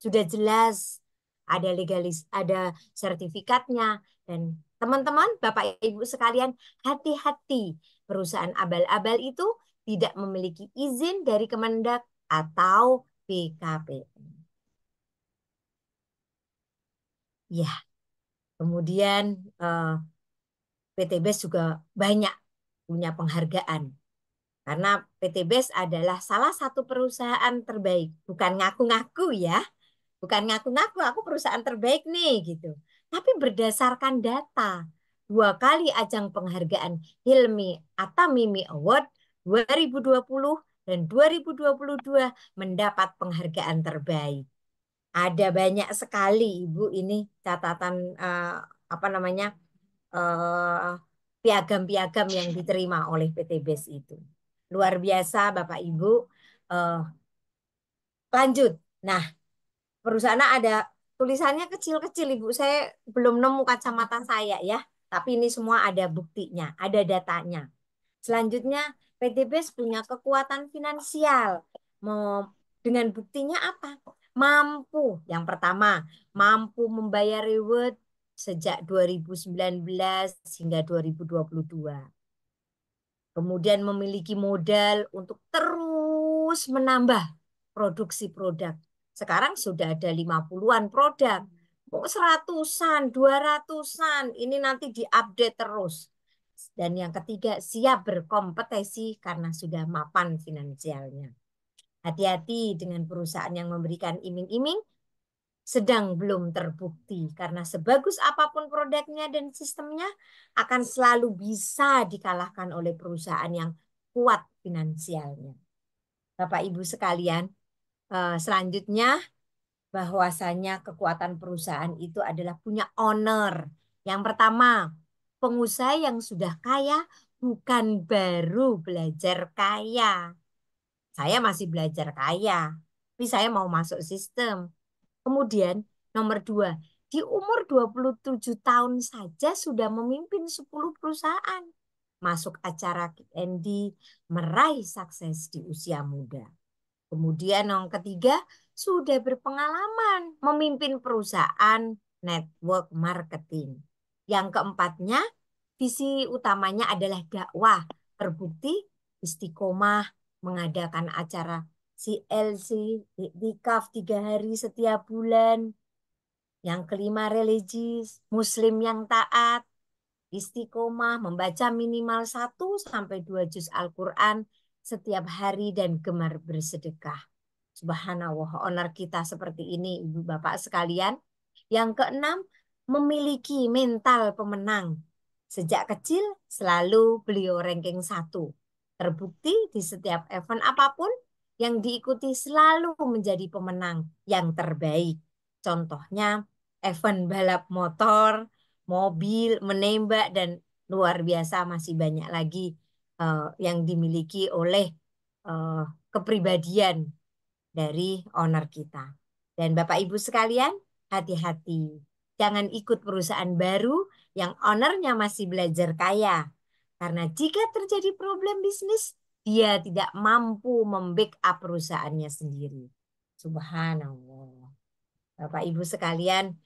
Sudah jelas ada legalis, ada sertifikatnya, dan teman-teman, Bapak Ibu sekalian, hati-hati perusahaan abal-abal itu tidak memiliki izin dari Kemendak atau BKPM. Ya, kemudian PT BES juga banyak punya penghargaan. Karena PT BES adalah salah satu perusahaan terbaik. Bukan ngaku-ngaku ya. Bukan ngaku-ngaku aku perusahaan terbaik nih gitu. Tapi berdasarkan data. 2 kali ajang penghargaan Hilmi Atamimi Award 2020 dan 2022 mendapat penghargaan terbaik. Ada banyak sekali Ibu ini catatan apa namanya piagam-piagam yang diterima oleh PT BES itu. Luar biasa Bapak Ibu. Lanjut. Nah, perusahaan ada tulisannya kecil-kecil Ibu. Saya belum nemu kacamata saya ya. Tapi ini semua ada buktinya, ada datanya. Selanjutnya, PT BES punya kekuatan finansial. Dengan buktinya apa? Mampu. Yang pertama, mampu membayar reward sejak 2019 hingga 2022. Kemudian memiliki modal untuk terus menambah produksi produk. Sekarang sudah ada 50-an produk. Kok 100-an, 200-an, ini nanti diupdate terus. Dan yang ketiga, siap berkompetisi karena sudah mapan finansialnya. Hati-hati dengan perusahaan yang memberikan iming-iming, sedang belum terbukti. Karena sebagus apapun produknya dan sistemnya, akan selalu bisa dikalahkan oleh perusahaan yang kuat finansialnya. Bapak Ibu sekalian, selanjutnya bahwasanya kekuatan perusahaan itu adalah punya owner. Yang pertama, pengusaha yang sudah kaya, bukan baru belajar kaya. Saya masih belajar kaya, tapi saya mau masuk sistem. Kemudian nomor 2, di umur 27 tahun saja sudah memimpin 10 perusahaan. Masuk acara K&D, meraih sukses di usia muda. Kemudian yang ketiga, sudah berpengalaman memimpin perusahaan network marketing. Yang keempatnya, visi utamanya adalah dakwah. Terbukti istiqomah mengadakan acara CLC, iktikaf 3 hari setiap bulan. Yang kelima, religius, muslim yang taat, istiqomah membaca minimal 1 sampai 2 juz Al-Quran setiap hari dan gemar bersedekah. Subhanallah, honor kita seperti ini, Ibu Bapak sekalian. Yang keenam, memiliki mental pemenang. Sejak kecil selalu beliau ranking 1. Terbukti di setiap event apapun yang diikuti selalu menjadi pemenang yang terbaik. Contohnya event balap motor, mobil, menembak, dan luar biasa masih banyak lagi yang dimiliki oleh kepribadian dari owner kita. Dan Bapak Ibu sekalian, hati-hati. Jangan ikut perusahaan baru yang ownernya masih belajar kaya. Karena jika terjadi problem bisnis, dia tidak mampu membackup perusahaannya sendiri. Subhanallah. Bapak Ibu sekalian,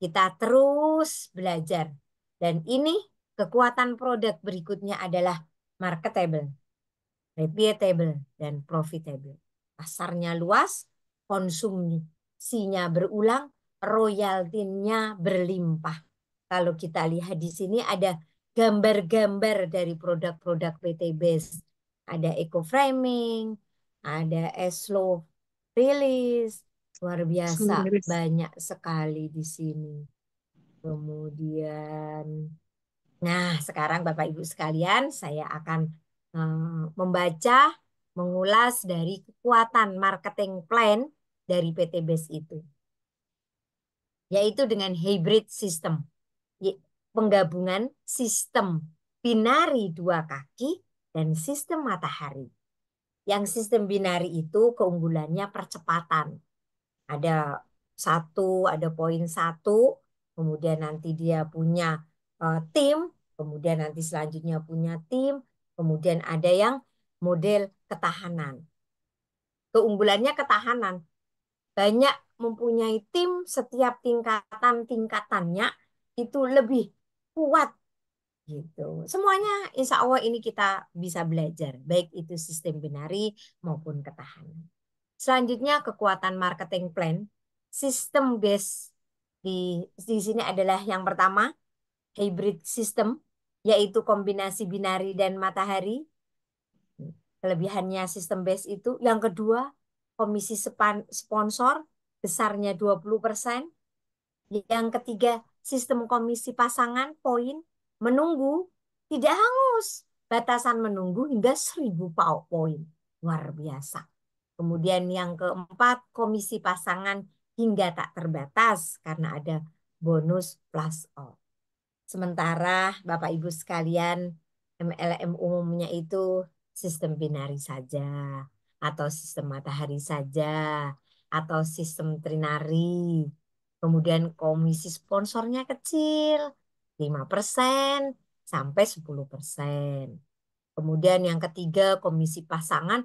kita terus belajar. Dan ini kekuatan produk berikutnya adalah marketable, repeatable, dan profitable. Pasarnya luas, konsumsinya berulang, royaltinya berlimpah. Kalau kita lihat di sini ada gambar-gambar dari produk-produk PT BES. Ada eco framing, ada slow release, luar biasa, banyak sekali di sini. Kemudian, nah sekarang Bapak Ibu sekalian, saya akan membaca, mengulas dari kekuatan marketing plan dari PT BES itu. Yaitu dengan hybrid system. Penggabungan sistem binari 2 kaki dan sistem matahari. Yang sistem binari itu keunggulannya percepatan. Ada poin 1, kemudian nanti dia punya tim, kemudian nanti selanjutnya punya tim, kemudian ada yang model ketahanan. Keunggulannya ketahanan. Banyak mempunyai tim, setiap tingkatannya itu lebih kuat gitu. Semuanya insya Allah ini kita bisa belajar, baik itu sistem binari maupun ketahanan. Selanjutnya kekuatan marketing plan, sistem base di sini adalah yang pertama hybrid system, yaitu kombinasi binari dan matahari. Kelebihannya sistem base itu. Yang kedua, komisi sponsor besarnya 20%. Yang ketiga, sistem komisi pasangan poin menunggu tidak hangus. Batasan menunggu hingga 1000 poin. Luar biasa. Kemudian yang keempat, komisi pasangan hingga tak terbatas karena ada bonus plus all. Sementara Bapak Ibu sekalian, MLM umumnya itu sistem binari saja, atau sistem matahari saja, atau sistem trinari. Kemudian komisi sponsornya kecil, 5% sampai 10%. Kemudian yang ketiga, komisi pasangan,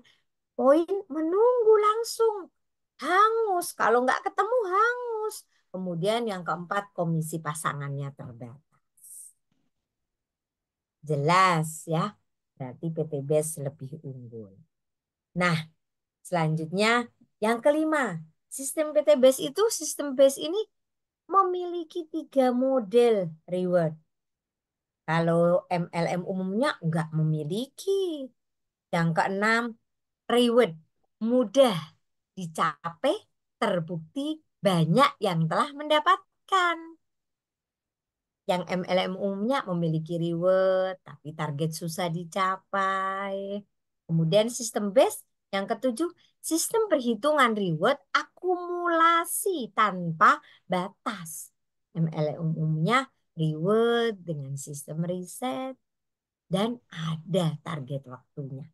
poin menunggu langsung. Hangus, kalau nggak ketemu hangus. Kemudian yang keempat, komisi pasangannya terbatas. Jelas ya, berarti PT BES lebih unggul. Nah, selanjutnya yang kelima, sistem PT BES itu, sistem BES ini memiliki 3 model reward. Kalau MLM umumnya nggak memiliki. Yang keenam, reward mudah dicapai, terbukti banyak yang telah mendapatkan. Yang MLM umumnya memiliki reward, tapi target susah dicapai. Kemudian sistem base, yang ketujuh, sistem perhitungan reward akumulasi tanpa batas. MLM umumnya reward dengan sistem riset, dan ada target waktunya.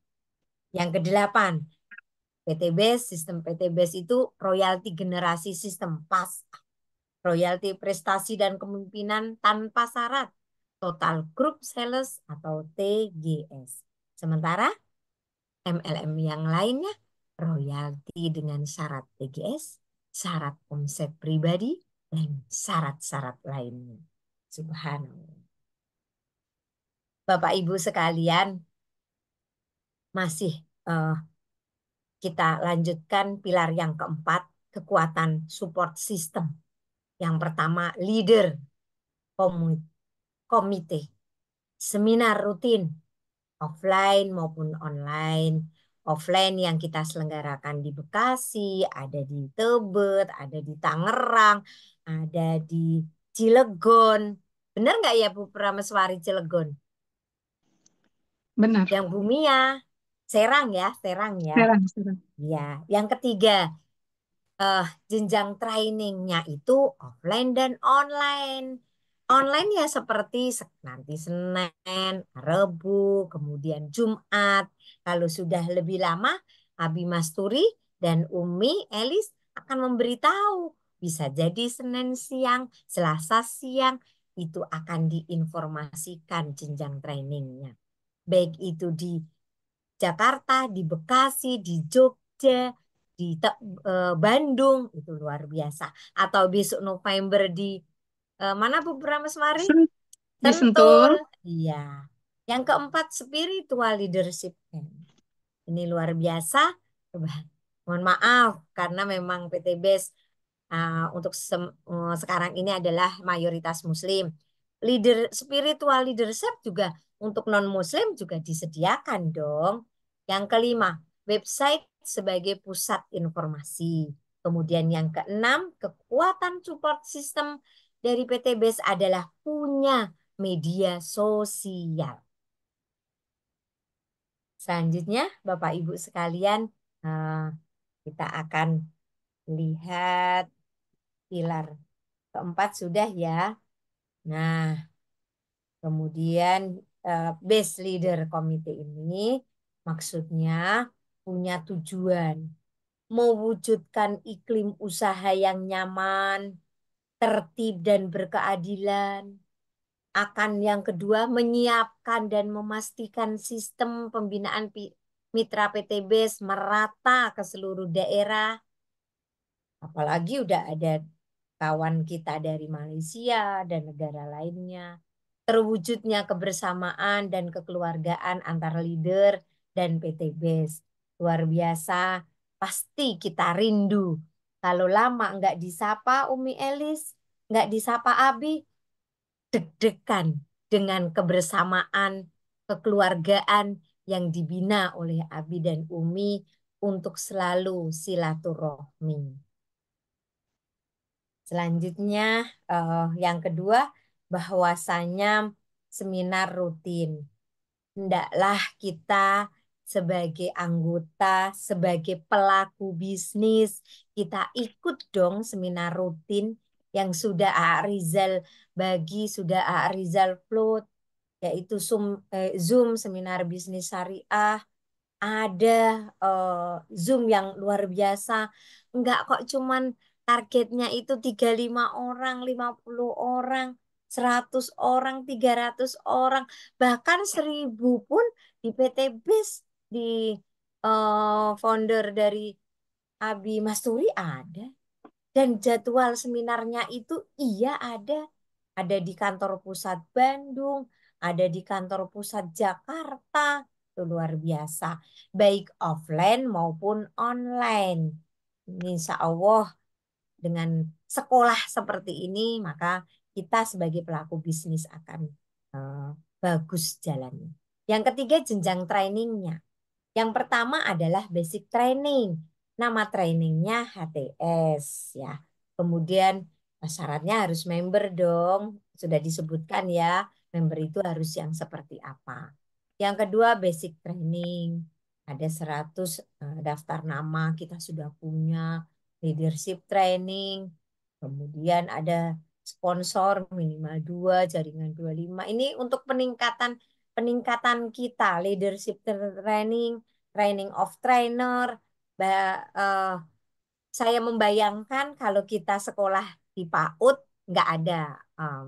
Yang kedelapan, PTBS, sistem PTBS itu royalti generasi sistem PAS, royalti prestasi dan kepemimpinan tanpa syarat, total group sales atau TGS. Sementara MLM yang lainnya royalti dengan syarat TGS, syarat omset pribadi, dan syarat-syarat lainnya. Subhanallah. Bapak Ibu sekalian, masih kita lanjutkan pilar yang keempat, kekuatan support system. Yang pertama, leader komite, seminar rutin, offline maupun online. Offline yang kita selenggarakan di Bekasi, ada di Tebet, ada di Tangerang, ada di Cilegon. Benar nggak ya Bu Prameswari, Cilegon? Benar. Yang Bumia, Serang ya, Serang ya. Serang. Ya, yang ketiga, jenjang trainingnya itu offline dan online. Online ya seperti nanti Senin, Rabu, kemudian Jumat. Kalau sudah lebih lama, Abi Masturi dan Umi Elis akan memberitahu. Bisa jadi Senin siang, Selasa siang, itu akan diinformasikan jenjang trainingnya. Baik itu di Jakarta, di Bekasi, di Jogja, di Bandung, itu luar biasa. Atau besok November di mana Bu Prameswari? Di Sentul. Sentul. Iya. Yang keempat, spiritual leadership. Ini luar biasa. Mohon maaf karena memang PTBS untuk sekarang ini adalah mayoritas Muslim. Spiritual leadership juga untuk non-Muslim juga disediakan dong. Yang kelima, website sebagai pusat informasi. Kemudian yang keenam, kekuatan support system dari PTBS adalah punya media sosial. Selanjutnya, Bapak Ibu sekalian, kita akan lihat pilar keempat sudah ya. Nah, kemudian base leader komite ini maksudnya punya tujuan mewujudkan iklim usaha yang nyaman, tertib dan berkeadilan. Akan yang kedua, menyiapkan dan memastikan sistem pembinaan mitra PTBS merata ke seluruh daerah. Apalagi udah ada kawan kita dari Malaysia dan negara lainnya. Terwujudnya kebersamaan dan kekeluargaan antara leader dan PTBS. Luar biasa, pasti kita rindu. Kalau lama nggak disapa Umi Elis, nggak disapa Abi, deg-degan dengan kebersamaan, kekeluargaan yang dibina oleh Abi dan Umi untuk selalu silaturahmi. Selanjutnya, yang kedua, bahwasanya seminar rutin. Hendaklah kita sebagai anggota, sebagai pelaku bisnis, kita ikut dong seminar rutin yang sudah Rizal bagi, sudah Rizal upload, yaitu Zoom seminar bisnis syariah. Ada Zoom yang luar biasa. Enggak kok cuman targetnya itu 35 orang, 50 orang, 100 orang, 300 orang, bahkan 1000 pun di PT BIS, di founder dari Abi Masturi ada. Dan jadwal seminarnya itu iya ada. Ada di kantor pusat Bandung, ada di kantor pusat Jakarta. Itu luar biasa. Baik offline maupun online. Insya Allah dengan sekolah seperti ini, maka kita sebagai pelaku bisnis akan bagus jalannya. Yang ketiga, jenjang trainingnya. Yang pertama adalah basic training. Nama trainingnya HTS ya. Kemudian syaratnya harus member dong. Sudah disebutkan ya, member itu harus yang seperti apa. Yang kedua basic training. Ada 100 daftar nama kita sudah punya. Leadership training. Kemudian ada sponsor minimal 2, jaringan 25. Ini untuk peningkatan peningkatan kita, leadership training, training of trainer, saya membayangkan kalau kita sekolah di PAUD nggak ada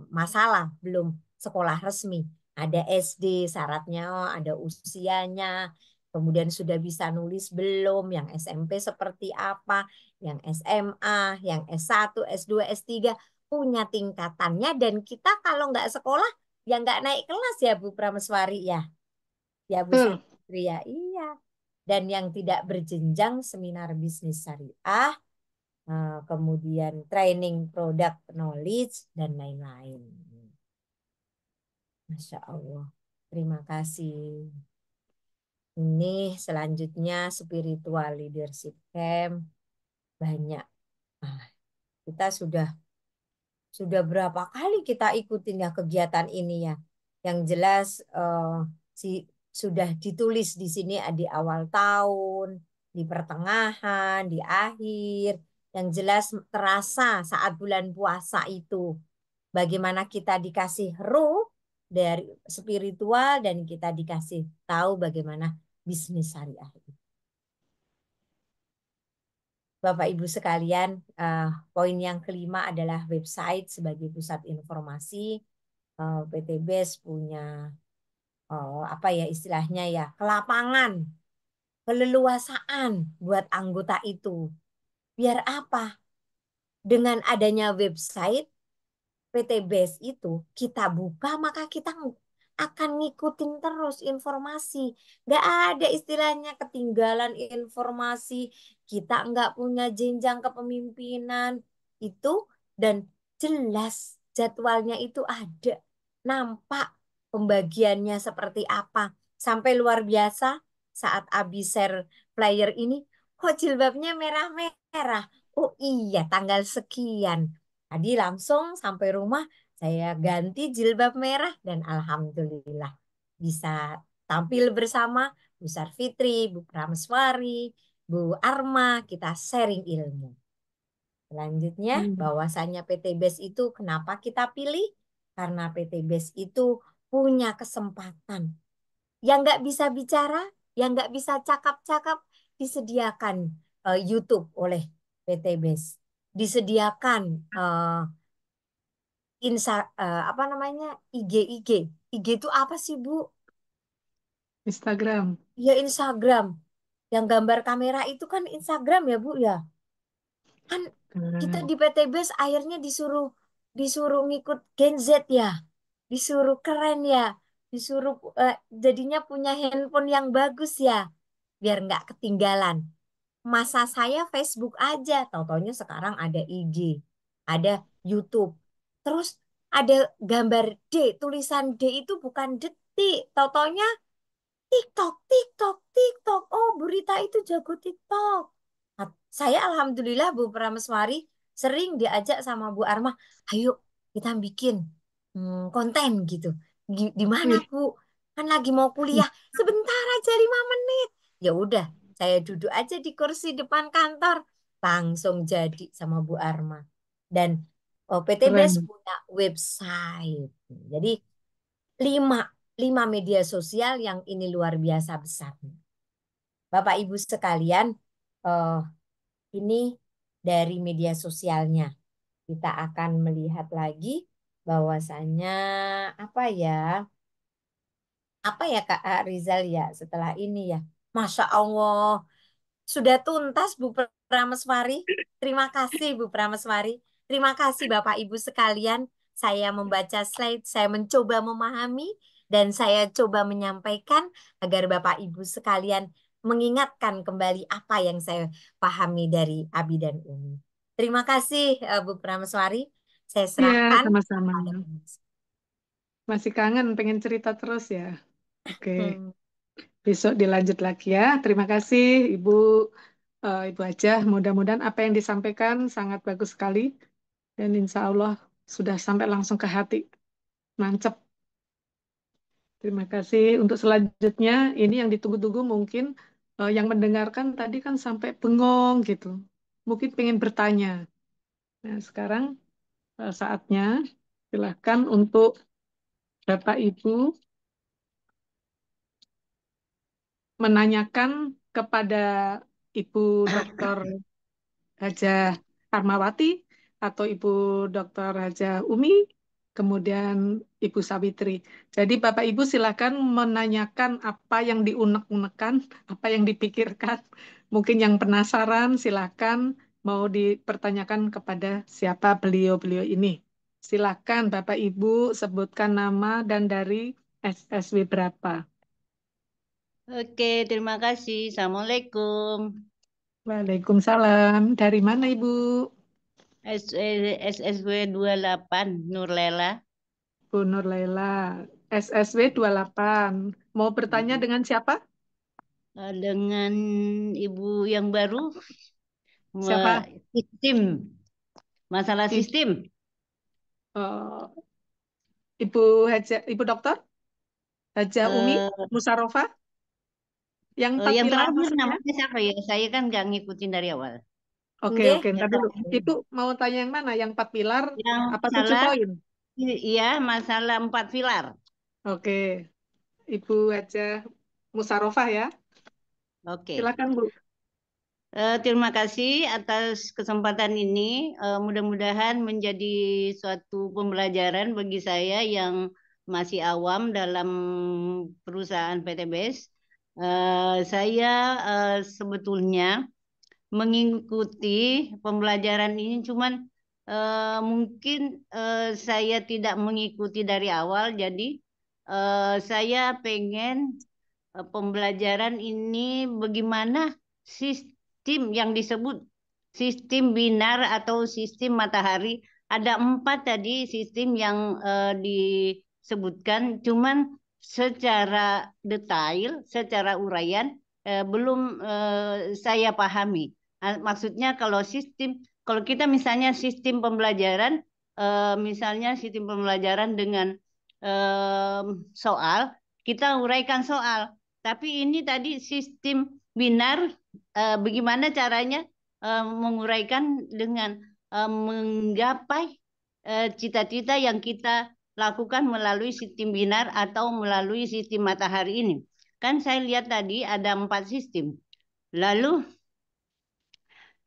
masalah, belum sekolah resmi. Ada SD syaratnya, ada usianya, kemudian sudah bisa nulis belum, yang SMP seperti apa, yang SMA, yang S1, S2, S3 punya tingkatannya dan kita kalau nggak sekolah ya nggak naik kelas ya Bu Prameswari ya. Ya Bu Betul. Sastri ya, iya. Dan yang tidak berjenjang seminar bisnis syariah, kemudian training product knowledge dan lain-lain. Masya Allah. Terima kasih. Ini selanjutnya spiritual leadership camp banyak. Ah, kita sudah berapa kali kita ikutin ya kegiatan ini ya. Yang jelas si sudah ditulis di sini di awal tahun, di pertengahan, di akhir. Yang jelas terasa saat bulan puasa itu. Bagaimana kita dikasih ruh dari spiritual dan kita dikasih tahu bagaimana bisnis syariah itu. Bapak Ibu sekalian, poin yang kelima adalah website sebagai pusat informasi. PTBS punya apa ya istilahnya ya, kelapangan, keleluasaan buat anggota itu. Biar apa? Dengan adanya website PTBS itu kita buka maka kita akan ngikutin terus informasi. Nggak ada istilahnya ketinggalan informasi. Kita nggak punya jenjang kepemimpinan itu dan jelas jadwalnya itu ada. Nampak pembagiannya seperti apa. Sampai luar biasa saat Abi share flyer ini, kok jilbabnya merah-merah? Oh iya, tanggal sekian. Tadi langsung sampai rumah saya ganti jilbab merah dan alhamdulillah bisa tampil bersama Bu Sarfitri, Bu Prameswari, Bu Arma, kita sharing ilmu. Selanjutnya, Hmm. bahwasannya PTBS itu kenapa kita pilih? Karena PTBS itu punya kesempatan. Yang nggak bisa bicara, yang nggak bisa cakap-cakap, disediakan YouTube oleh PTBS. Disediakan apa namanya IG. IG itu apa sih Bu? Instagram. Ya Instagram. Yang gambar kamera itu kan Instagram ya Bu ya. Kan kita Nah, di PTBS akhirnya disuruh disuruh ngikut Gen Z ya. Disuruh keren ya. Disuruh jadinya punya handphone yang bagus ya. Biar nggak ketinggalan. Masa saya Facebook aja, tahu-taunya sekarang ada IG, ada YouTube. Terus ada gambar D, tulisan D itu bukan detik, tahu-taunya TikTok, TikTok, TikTok. Oh, Bu Rita itu jago TikTok. Nah, saya alhamdulillah Bu Prameswari sering diajak sama Bu Arma, ayo kita bikin konten gitu. Di mana wih, Bu? Kan lagi mau kuliah, sebentar aja 5 menit. Ya udah, saya duduk aja di kursi depan kantor, langsung jadi sama Bu Arma. Dan PTBS keren. punya website. Jadi lima lima media sosial yang ini luar biasa besar. Bapak Ibu sekalian, eh, ini dari media sosialnya. Kita akan melihat lagi bahwasannya apa ya Kak Rizal ya setelah ini ya. Masya Allah, sudah tuntas Bu Prameswari. Terima kasih Bu Prameswari. Terima kasih Bapak Ibu sekalian. Saya membaca slide, saya mencoba memahami, dan saya coba menyampaikan agar Bapak Ibu sekalian mengingatkan kembali apa yang saya pahami dari Abi dan Umi. Terima kasih Bu Prameswari. Saya Iya, serahkan sama-sama. pada Umi. Masih kangen, pengen cerita terus ya. Oke, Hmm. besok dilanjut lagi ya. Terima kasih Ibu Ibu Hajah. Mudah-mudahan apa yang disampaikan sangat bagus sekali dan insya Allah sudah sampai langsung ke hati. Mantap. Terima kasih. Untuk selanjutnya, ini yang ditunggu-tunggu mungkin yang mendengarkan tadi kan sampai bengong gitu. Mungkin pengen bertanya. Nah, sekarang saatnya silahkan untuk Bapak Ibu menanyakan kepada Ibu Dr. Hajah Armawati atau Ibu Dr. Hajah Umi, kemudian Ibu Sawitri. Jadi Bapak Ibu silakan menanyakan apa yang diunek-unekan, apa yang dipikirkan. Mungkin yang penasaran silakan mau dipertanyakan kepada siapa beliau-beliau ini. Silakan Bapak Ibu sebutkan nama dan dari SSW berapa. Oke, terima kasih. Assalamualaikum. Waalaikumsalam. Dari mana Ibu? SSW 28 Nurlela. Bu Nur Laila, SSW 28. Mau bertanya dengan siapa? Dengan ibu yang baru, Siapa? sistem, masalah I- sistem. eh, Ibu Dokter Haja Umi Eh, Musarofa, yang empat yang pilar terakhir maksudnya? namanya siapa ya? Saya kan nggak ngikutin dari awal. Oke, Nggih. oke, Yang ntar dulu. terakhir. Ibu mau tanya yang mana? Yang 4 pilar Yang apa 7 masalah, poin? iya masalah 4 pilar. Oke, Ibu Haja Musarofa ya. Oke. Silakan Bu. Terima kasih atas kesempatan ini. Mudah-mudahan menjadi suatu pembelajaran bagi saya yang masih awam dalam perusahaan PTBS. Saya sebetulnya mengikuti pembelajaran ini, cuman mungkin saya tidak mengikuti dari awal. Jadi saya pengen pembelajaran ini bagaimana sistem yang disebut sistem binar atau sistem matahari. Ada 4 tadi sistem yang disebutkan, cuman secara detail, secara uraian belum saya pahami. Maksudnya kalau kita misalnya sistem pembelajaran, misalnya sistem pembelajaran dengan soal, kita uraikan soal. Tapi ini tadi sistem binar, bagaimana caranya menguraikan dengan menggapai cita-cita yang kita lakukan melalui sistem binar atau melalui sistem matahari ini. Kan saya lihat tadi ada 4 sistem. Lalu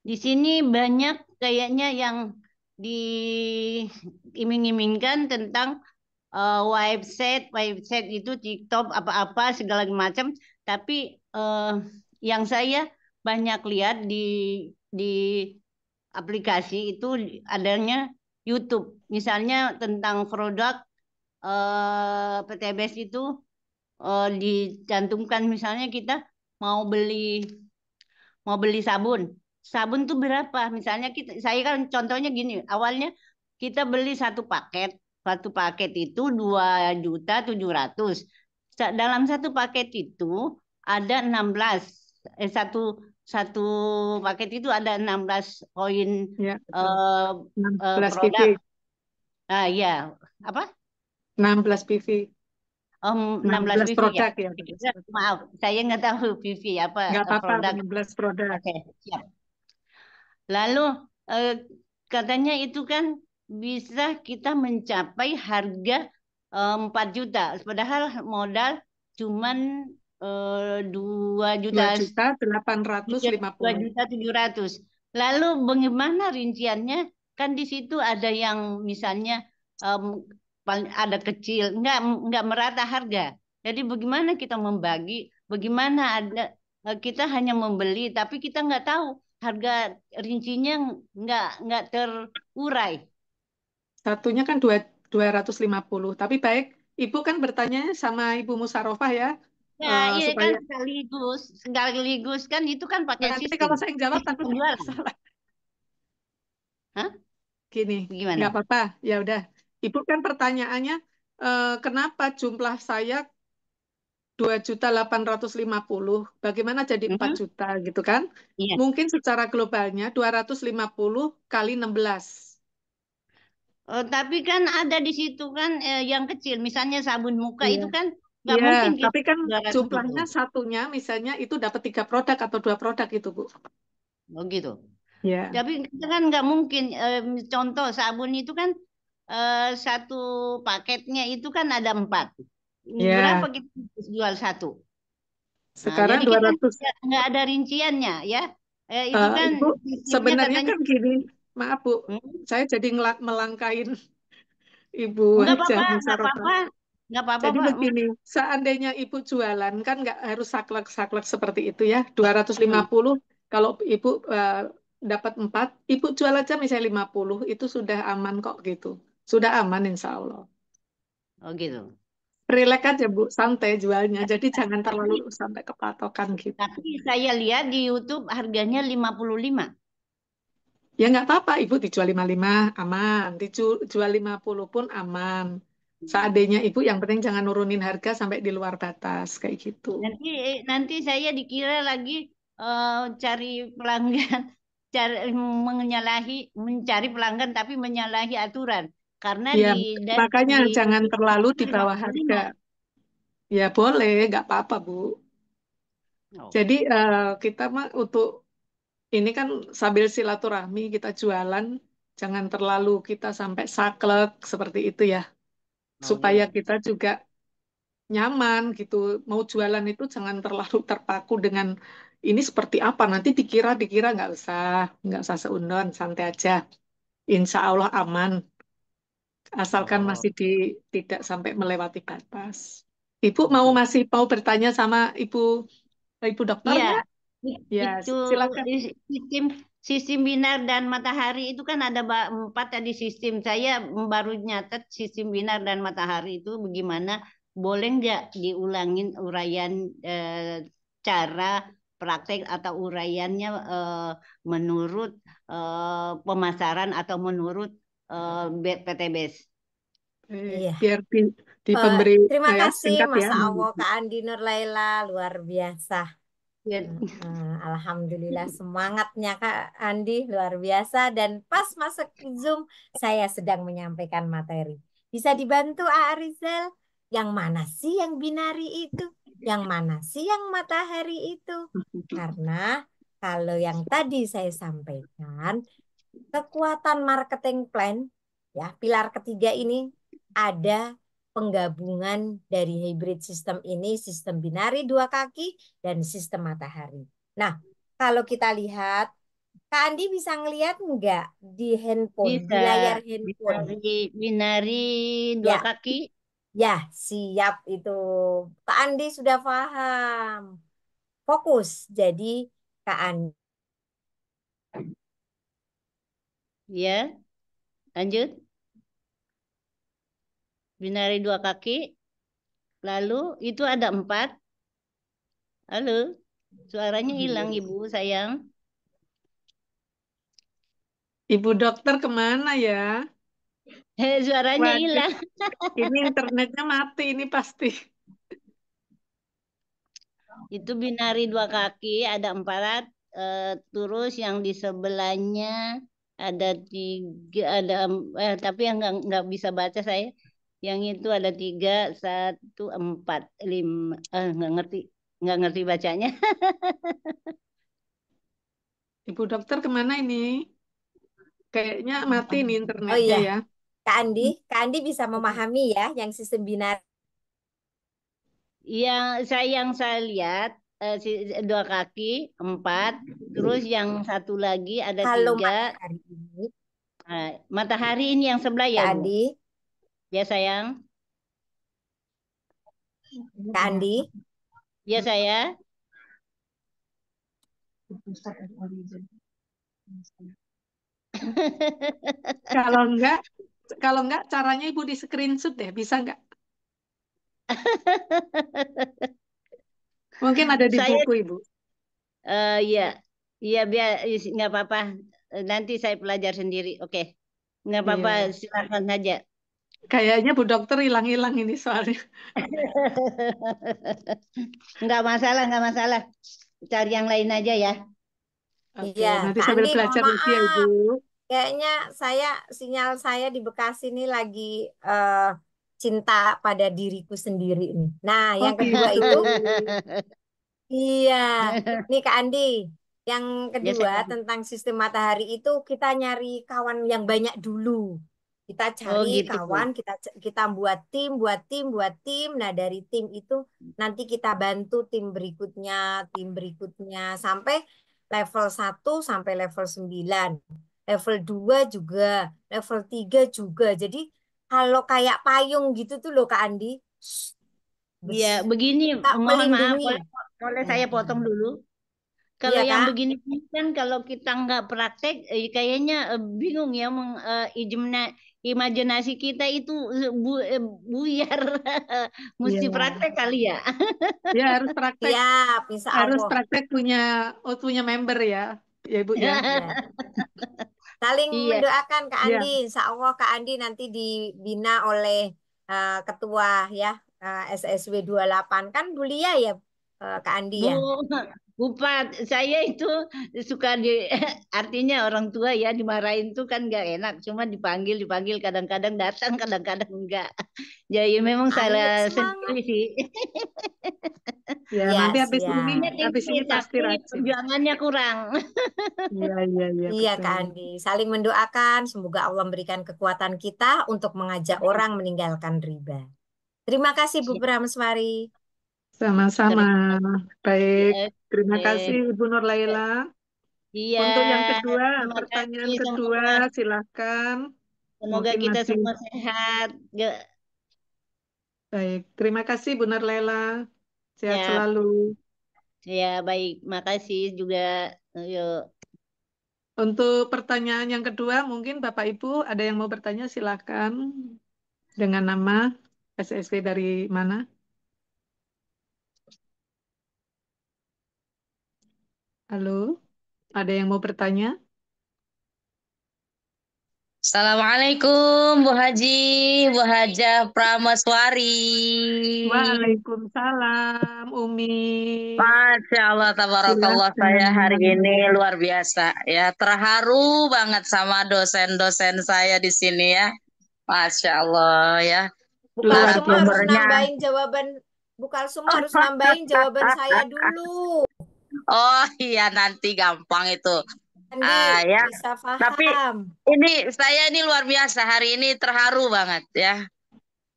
di sini banyak kayaknya yang diiming-imingkan tentang website itu TikTok apa-apa segala macam. Tapi yang saya banyak lihat di aplikasi itu adanya YouTube. Misalnya tentang produk PTBS itu dicantumkan, misalnya kita mau beli mau beli sabun. Sabun tuh berapa? Misalnya saya kan contohnya gini, awalnya kita beli satu paket itu 2.700.000. Dalam satu paket itu ada 16, satu satu paket itu ada 16 poin Ya, betul. 16 PV. produk. Ya, apa? 16 PV. 16 16 PV ya. produk ya. Maaf, saya nggak tahu PV apa Nggak apa-apa, produk. 16 produk. Oke, siap. Lalu katanya itu kan bisa kita mencapai harga 4 juta. Padahal modal cuman 2 juta 2.850.000. 2.700.000. Lalu bagaimana rinciannya? Kan di situ ada yang misalnya ada kecil, nggak merata harga. Jadi bagaimana kita membagi? Bagaimana kita hanya membeli, tapi kita nggak tahu harga rincinya nggak terurai. Satunya kan 250. Tapi baik, Ibu kan bertanya sama Ibu Musarofah ya, Ya, iya kan supaya sekaligus kan itu kan pakai nanti sistem. kalau saya yang jawab Sistem takut penjualan. salah. Hah? Gini, Gimana? nggak apa-apa. Ya udah, Ibu kan pertanyaannya kenapa jumlah saya 2.850.000, bagaimana jadi 4 Mhm. juta gitu kan? Iya. Mungkin secara globalnya 250 kali 16. Tapi kan ada di situ kan yang kecil, misalnya sabun muka Iya. itu kan nggak Iya, mungkin kita tapi kan 250. jumlahnya satunya misalnya itu dapat 3 produk atau 2 produk itu, Bu. Oh gitu. Ya, Tapi kita kan nggak mungkin. Contoh sabun itu kan satu paketnya itu kan ada 4. ya. Berapa kita jual satu? Nah, Sekarang jadi kita 200. nggak ada rinciannya ya. Itu kan Ibu, sistemnya sebenarnya katanya. kan gini, maaf Bu, Hmm? saya jadi melangkain Ibu Nggak aja apa-apa, nggak Musyarofa. apa-apa, nggak apa-apa Jadi Pak. begini, seandainya Ibu jualan kan nggak harus saklek-saklek seperti itu ya. 250, kalau Ibu dapat 4, Ibu jual aja misalnya 50, itu sudah aman kok gitu. Sudah aman insya Allah. Oh gitu. Relax aja Bu, santai jualnya. Jadi jangan terlalu Tapi, sampai kepatokan gitu. tapi saya lihat di YouTube harganya 55. Ya nggak apa-apa, Ibu dijual 55 aman. Dijual 50 pun aman. Seandainya Ibu yang penting jangan nurunin harga sampai di luar batas kayak gitu. Nanti nanti saya dikira lagi cari pelanggan, cari mencari pelanggan tapi menyalahi aturan. Karena Ya, makanya di jangan YouTube terlalu itu di bawah harga. 55. Ya boleh, nggak apa-apa Bu. Oh. Jadi kita mah untuk ini kan sambil silaturahmi kita jualan, jangan terlalu kita sampai saklek seperti itu ya. Oh Supaya gitu. kita juga nyaman gitu. Mau jualan itu jangan terlalu terpaku dengan ini seperti apa. Nanti dikira nggak usah seundon, santai aja. Insya Allah aman, asalkan Oh. masih tidak sampai melewati batas. Ibu Oke. masih mau bertanya sama ibu dokter Iya, nggak? Ya, itu silakan. sistem sistem binar dan matahari itu kan ada 4 tadi sistem. Saya baru nyatet sistem binar dan matahari itu bagaimana? Boleh nggak diulangin uraian cara praktek atau uraiannya menurut pemasaran atau menurut PTBS? Iya. Biar Eh, diberi terima ya, kasih, singkat ya. Masya Allah, Kak Andi Nur Laila, luar biasa. Ya. Alhamdulillah semangatnya Kak Andi luar biasa dan pas masuk Zoom saya sedang menyampaikan materi. Bisa dibantu Rizal? Yang mana sih yang binari itu? Yang mana sih yang matahari itu? Karena kalau yang tadi saya sampaikan kekuatan marketing plan ya pilar ketiga ini ada penggabungan dari hybrid system ini, sistem binari dua kaki dan sistem matahari. Nah, kalau kita lihat, Kak Andi bisa ngelihat nggak di handphone, di Bisa layar handphone? binari dua Ya, kaki. ya, siap itu. Kak Andi sudah paham. Fokus. Jadi, Kak Andi. Ya, lanjut. Binari dua kaki. Lalu itu ada 4. Halo, suaranya hilang Ibu, sayang. Ibu dokter kemana ya? Suaranya Waduh, hilang. ini internetnya mati ini pasti. Itu binari dua kaki, ada 4. Terus yang di sebelahnya ada 3, tapi yang nggak bisa baca saya. Yang itu ada 3, 1, 4, 5. Nggak ngerti bacanya. Ibu dokter kemana ini? Kayaknya mati nih Oh internetnya iya, ya. Kak Andi bisa memahami ya yang sistem binari. Yang saya lihat dua kaki 4, terus yang satu lagi ada Kalau 3. matahari ini, Matahari ini yang sebelah ya Kak Bu? Andi, Ya sayang. Kak Andi, Ya saya. Kalau enggak, kalau enggak caranya Ibu di screenshot deh, bisa enggak? Mungkin ada di Saya buku Ibu. ya, iya biar nggak apa-apa. Nanti saya pelajar sendiri. Oke, nggak apa-apa. Iya. Silakan saja. Kayaknya Bu dokter hilang-hilang ini soalnya. Nggak masalah, nggak masalah. Cari yang lain aja ya. Oke, iya, nanti Kak sambil Andi, mohon belajar lagi ya Ibu. maaf. Kayaknya sinyal saya di Bekasi ini lagi eh, cinta pada diriku sendiri nih. Nah, Oh yang kedua gitu. itu, iya, nih Kak Andi, yang Ya kedua sayang. tentang sistem matahari itu kita nyari kawan yang banyak dulu, Kita Oh cari gitu. kawan, kita buat tim. Nah, dari tim itu nanti kita bantu tim berikutnya sampai level 1 sampai level 9. Level 2 juga, level 3 juga. Jadi kalau kayak payung gitu tuh loh Kak Andi. Iya, begini, Tak mohon maaf, melindungi. boleh saya potong dulu. Kalau Iya yang Kak? begini kan kalau kita nggak praktek, kayaknya bingung ya, imajinasi kita itu buyar. Mesti Iya, praktek kali ya. ya harus praktek, Siap, insya Allah. punya member ya, ya Ibu ya. Ya. Saling Iya. mendoakan Kak Iya, Andi. Insya Allah Kak Andi nanti dibina oleh ketua ya SSW 28 kan Bulia ya Kak Andi Bu, ya. Bupat, saya itu suka artinya orang tua ya dimarahin tuh kan nggak enak. Cuma dipanggil kadang-kadang datang, kadang-kadang enggak. Jadi memang Ayo salah semangat. sendiri sih. ya Ya nanti Punya siap. habis tinggi ini pasti tapi rajin. perjuangannya kurang. Iya Iya betul. Kak Andi. Saling mendoakan. Semoga Allah memberikan kekuatan kita untuk mengajak orang meninggalkan riba. Terima kasih Bu Prameswari. Sama-sama. Baik, terima kasih Oke. Ibu Nur Laila. Iya, Untuk yang kedua, terima kasih. pertanyaan kedua, silakan. Semoga Mungkin kita masih semua sehat. baik. Terima kasih Bu Nur Laila. Sehat Ya, selalu. ya baik. Makasih juga. Yuk. Untuk pertanyaan yang kedua, mungkin Bapak Ibu ada yang mau bertanya, silakan. Dengan nama SSW dari mana? Halo, ada yang mau bertanya? Assalamualaikum Bu Haji, Bu Hajah Prameswari. Waalaikumsalam, Umi. Masya Allah, tabarakallah, saya hari Silakan. ini luar biasa ya, terharu banget sama dosen-dosen saya di sini ya. Masya Allah ya, Bu Luar Kalsum harus biasa. narasumbernya. nambahin jawaban. Bu Kalsum harus nambahin jawaban saya dulu. Oh iya, nanti gampang itu. Andi Ya, bisa tapi paham. saya ini luar biasa, hari ini terharu banget ya.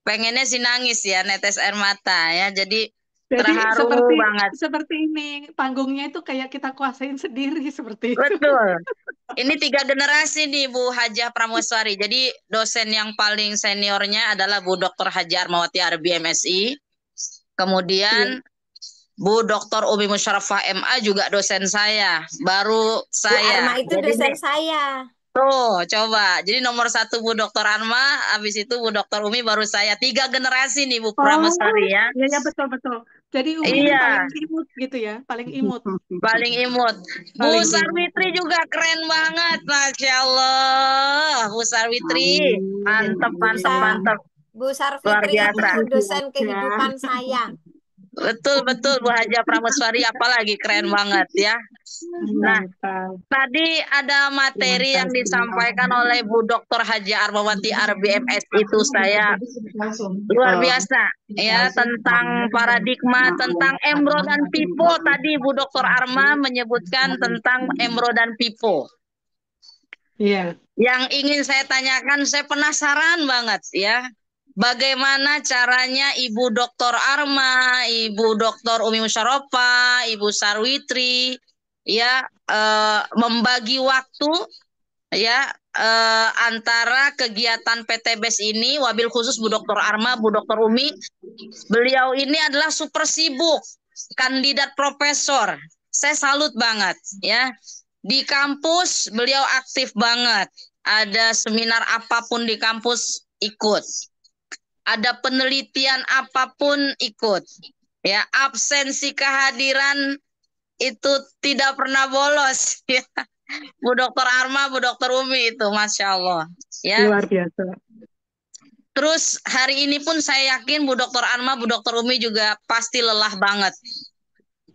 Pengennya sih nangis ya, netes air mata ya. Jadi Jadi terharu banget. seperti ini, panggungnya itu kayak kita kuasain sendiri seperti itu. Betul. Ini 3 generasi nih Bu Hajah Prameswari. Jadi dosen yang paling seniornya adalah Bu Dr. Haji Armawati Arbi MSI. Kemudian Bu Dr. Umi Musyawarafah MA juga dosen saya. Baru Bu saya. Arma itu Jadi dosen saya. tuh, coba. Jadi nomor 1 Bu Dr. Arma, habis itu Bu Dr. Umi, baru saya. 3 generasi nih Bu Prameswari ya. Iya betul. Jadi Umi ini Iya. paling imut gitu ya, paling imut. Paling imut. Bu Paling Sarwitri juga keren banget, Masya Allah. Bu Sarwitri, mantep. Bu Luar Sarfitri itu biasa. dosen kehidupan saya. Betul Bu Hajah Prameswari, apalagi keren banget ya. Nah, tadi ada materi yang disampaikan oleh Bu Dr. Haji Armawati RBMS itu saya luar biasa ya, tentang paradigma, tentang Emro dan Pipo. Tadi Bu Dr. Arma menyebutkan tentang Emro dan Pipo. Iya. Yang ingin saya tanyakan, saya penasaran banget ya. Bagaimana caranya Ibu Dr. Arma, Ibu Dr. Umi Musyawarafah, Ibu Sarwitri ya membagi waktu ya antara kegiatan PTBS ini, wabil khusus Bu Dr. Arma, Bu Dr. Umi. Beliau ini adalah super sibuk, kandidat profesor. Saya salut banget ya. Di kampus beliau aktif banget. Ada seminar apapun di kampus ikut. Ada penelitian apapun ikut. Ya, absensi kehadiran itu tidak pernah bolos. Ya. Bu Dr. Arma, Bu Dr. Umi itu, Masya Allah. Ya. Luar biasa. Terus hari ini pun saya yakin Bu Dr. Arma, Bu Dr. Umi juga pasti lelah banget.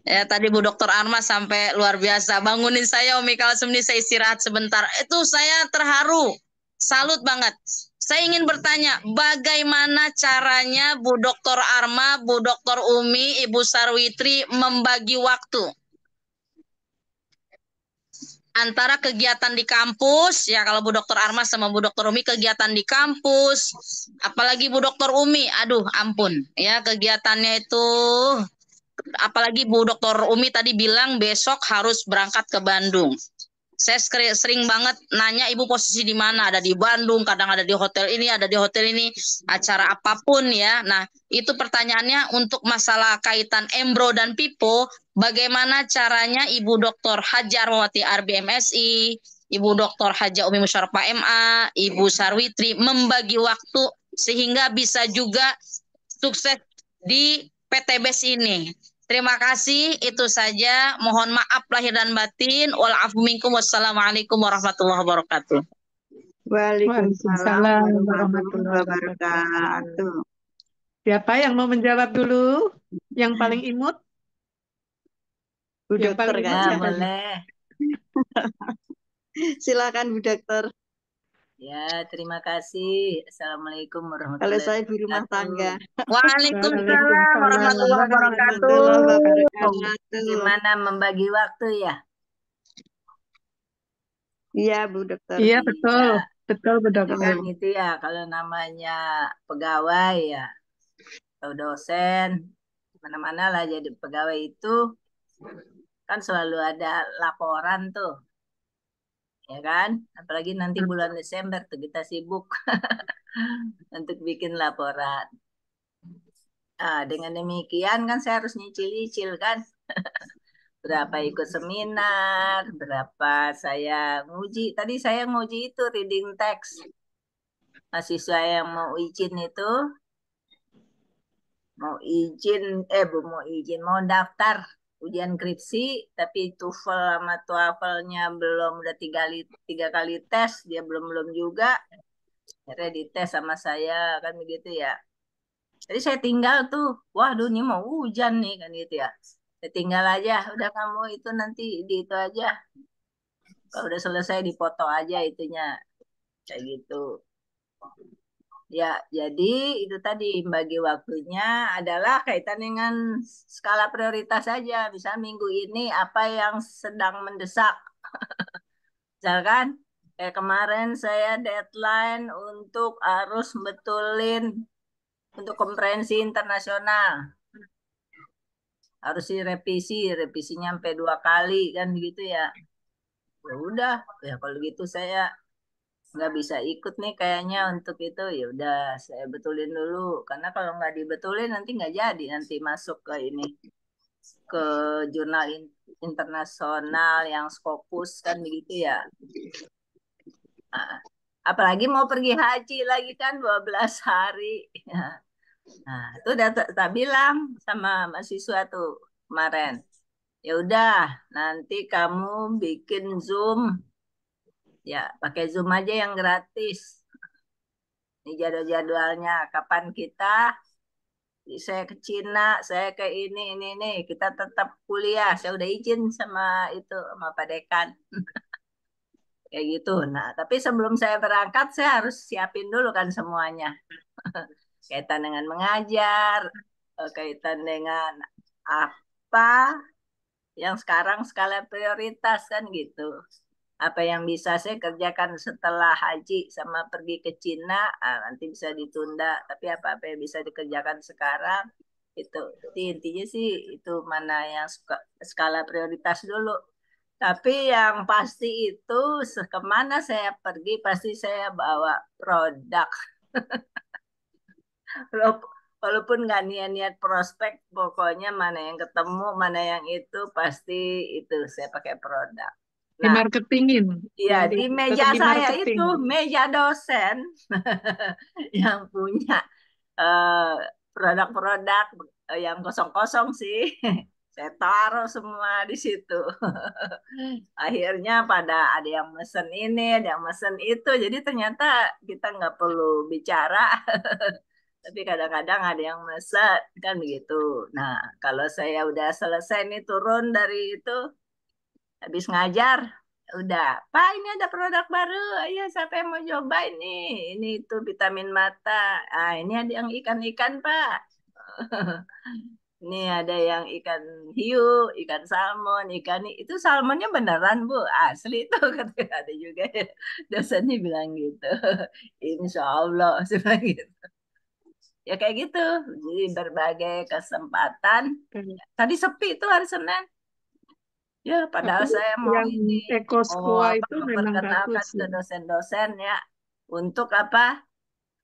Ya, tadi Bu Dr. Arma sampai luar biasa. Bangunin saya, Umi Kalsum nih, saya istirahat sebentar. Itu saya terharu. Salut banget. Saya ingin bertanya, bagaimana caranya Bu Dr. Arma, Bu Dr. Umi, Ibu Sarwitri membagi waktu? antara kegiatan di kampus, ya kalau Bu Dokter Arma sama Bu Dokter Umi kegiatan di kampus, apalagi Bu Dokter Umi, aduh ampun, ya kegiatannya itu, apalagi Bu Dokter Umi tadi bilang besok harus berangkat ke Bandung. Saya sering banget nanya ibu posisi di mana, ada di Bandung, kadang ada di hotel ini, ada di hotel ini, acara apapun ya. Nah, itu pertanyaannya untuk masalah kaitan embro dan pipo, bagaimana caranya Ibu Dr. Haja Armawati RBMSI, Ibu Dr. Haja Umi Musyarofa MA, Ibu Sarwitri membagi waktu sehingga bisa juga sukses di PTBS ini. Terima kasih, itu saja. Mohon maaf lahir dan batin. Wa'alaikum minkum. Wassalamualaikum warahmatullahi wabarakatuh. Waalaikumsalam Waalaikumsalam warahmatullahi warahmatullahi wabarakatuh. wabarakatuh. Siapa yang mau menjawab dulu? Yang paling imut? Bu Yang Dokter paling imut Ya, kayaknya. siapa nih? boleh. Silakan Bu Dokter. Ya, terima kasih. Assalamualaikum Kalau warahmatullahi saya ibu rumah tangga. wabarakatuh. Waalaikumsalam Waalaikumsalam warahmatullahi wabarakatuh. Warahmatullahi wabarakatuh. Gimana membagi waktu ya? Iya Bu Dokter. Iya, Iya, betul. Betul, Bu jadi Dokter. kan itu ya, kalau namanya pegawai ya, atau dosen, mana-mana lah jadi pegawai itu, kan selalu ada laporan tuh, ya kan? Apalagi nanti bulan Desember tuh kita sibuk untuk bikin laporan. Nah, dengan demikian kan saya harus nyicil-nyicil kan, berapa ikut seminar, berapa saya nguji. Tadi saya nguji itu reading text. Mahasiswa yang mau izin itu, mau daftar ujian skripsi, tapi TOEFL sama TOEFL-nya belum, udah tiga kali tes, dia belum juga. Akhirnya dites sama saya kan begitu ya. Jadi saya tinggal tuh, waduh ini mau hujan nih kan gitu ya. Saya tinggal aja, udah kamu itu nanti di itu aja. Kalau udah selesai dipoto aja itunya, kayak gitu. Ya, jadi itu tadi bagi waktunya adalah kaitan dengan skala prioritas saja. Misal minggu ini apa yang sedang mendesak. Misalkan kayak kemarin saya deadline untuk harus betulin untuk komprehensi internasional. Harus revisinya sampai 2 kali kan gitu ya. Ya udah, ya kalau gitu saya nggak bisa ikut nih kayaknya untuk itu, ya udah saya betulin dulu karena kalau nggak dibetulin nanti nggak jadi nanti masuk ke ini, ke jurnal internasional yang Scopus kan begitu ya. Nah, apalagi mau pergi haji lagi kan 12 hari. Nah, itu udah tak bilang sama mahasiswa tuh kemarin. Ya udah, nanti kamu bikin Zoom. Ya, pakai Zoom aja yang gratis. Ini jadwal-jadwalnya kapan kita, saya ke Cina, saya ke ini, kita tetap kuliah. Saya udah izin sama itu sama Pak Dekan. Kayak gitu. Nah, tapi sebelum saya berangkat saya harus siapin dulu kan semuanya. Kaitan dengan mengajar, kaitan dengan apa yang sekarang skala prioritas kan gitu. Apa yang bisa saya kerjakan setelah haji sama pergi ke Cina, nanti bisa ditunda. Tapi apa-apa yang bisa dikerjakan sekarang, itu intinya sih itu mana yang skala prioritas dulu. Tapi yang pasti itu kemana saya pergi pasti saya bawa produk. Walaupun nggak niat-niat prospek, pokoknya mana yang ketemu, mana yang itu pasti itu saya pakai produk. Di Nah, marketingin. iya, Ya, di meja tetap di saya marketing. itu meja dosen yang punya eh, produk-produk yang kosong-kosong sih. Saya taruh semua di situ. Akhirnya pada ada yang mesen ini, ada yang mesen itu. Jadi ternyata kita nggak perlu bicara. Tapi kadang-kadang ada yang mesen, kan begitu. Nah, kalau saya udah selesai nih turun dari itu, habis ngajar, udah, Pak ini ada produk baru, ayo siapa yang mau coba ini itu vitamin mata, ini ada yang ikan-ikan Pak. Ini ada yang ikan hiu, ikan salmon, itu salmonnya beneran Bu, asli itu kata ada juga ya. Dosennya bilang gitu. Insya Allah, saya bilang gitu. Ya kayak gitu. Jadi berbagai kesempatan. Tadi sepi itu hari Senin. Ya, padahal Tapi saya mau yang ini, Eko mau Square apa, itu memang bagus memperkenalkan ke ya. dosen-dosen ya, untuk apa?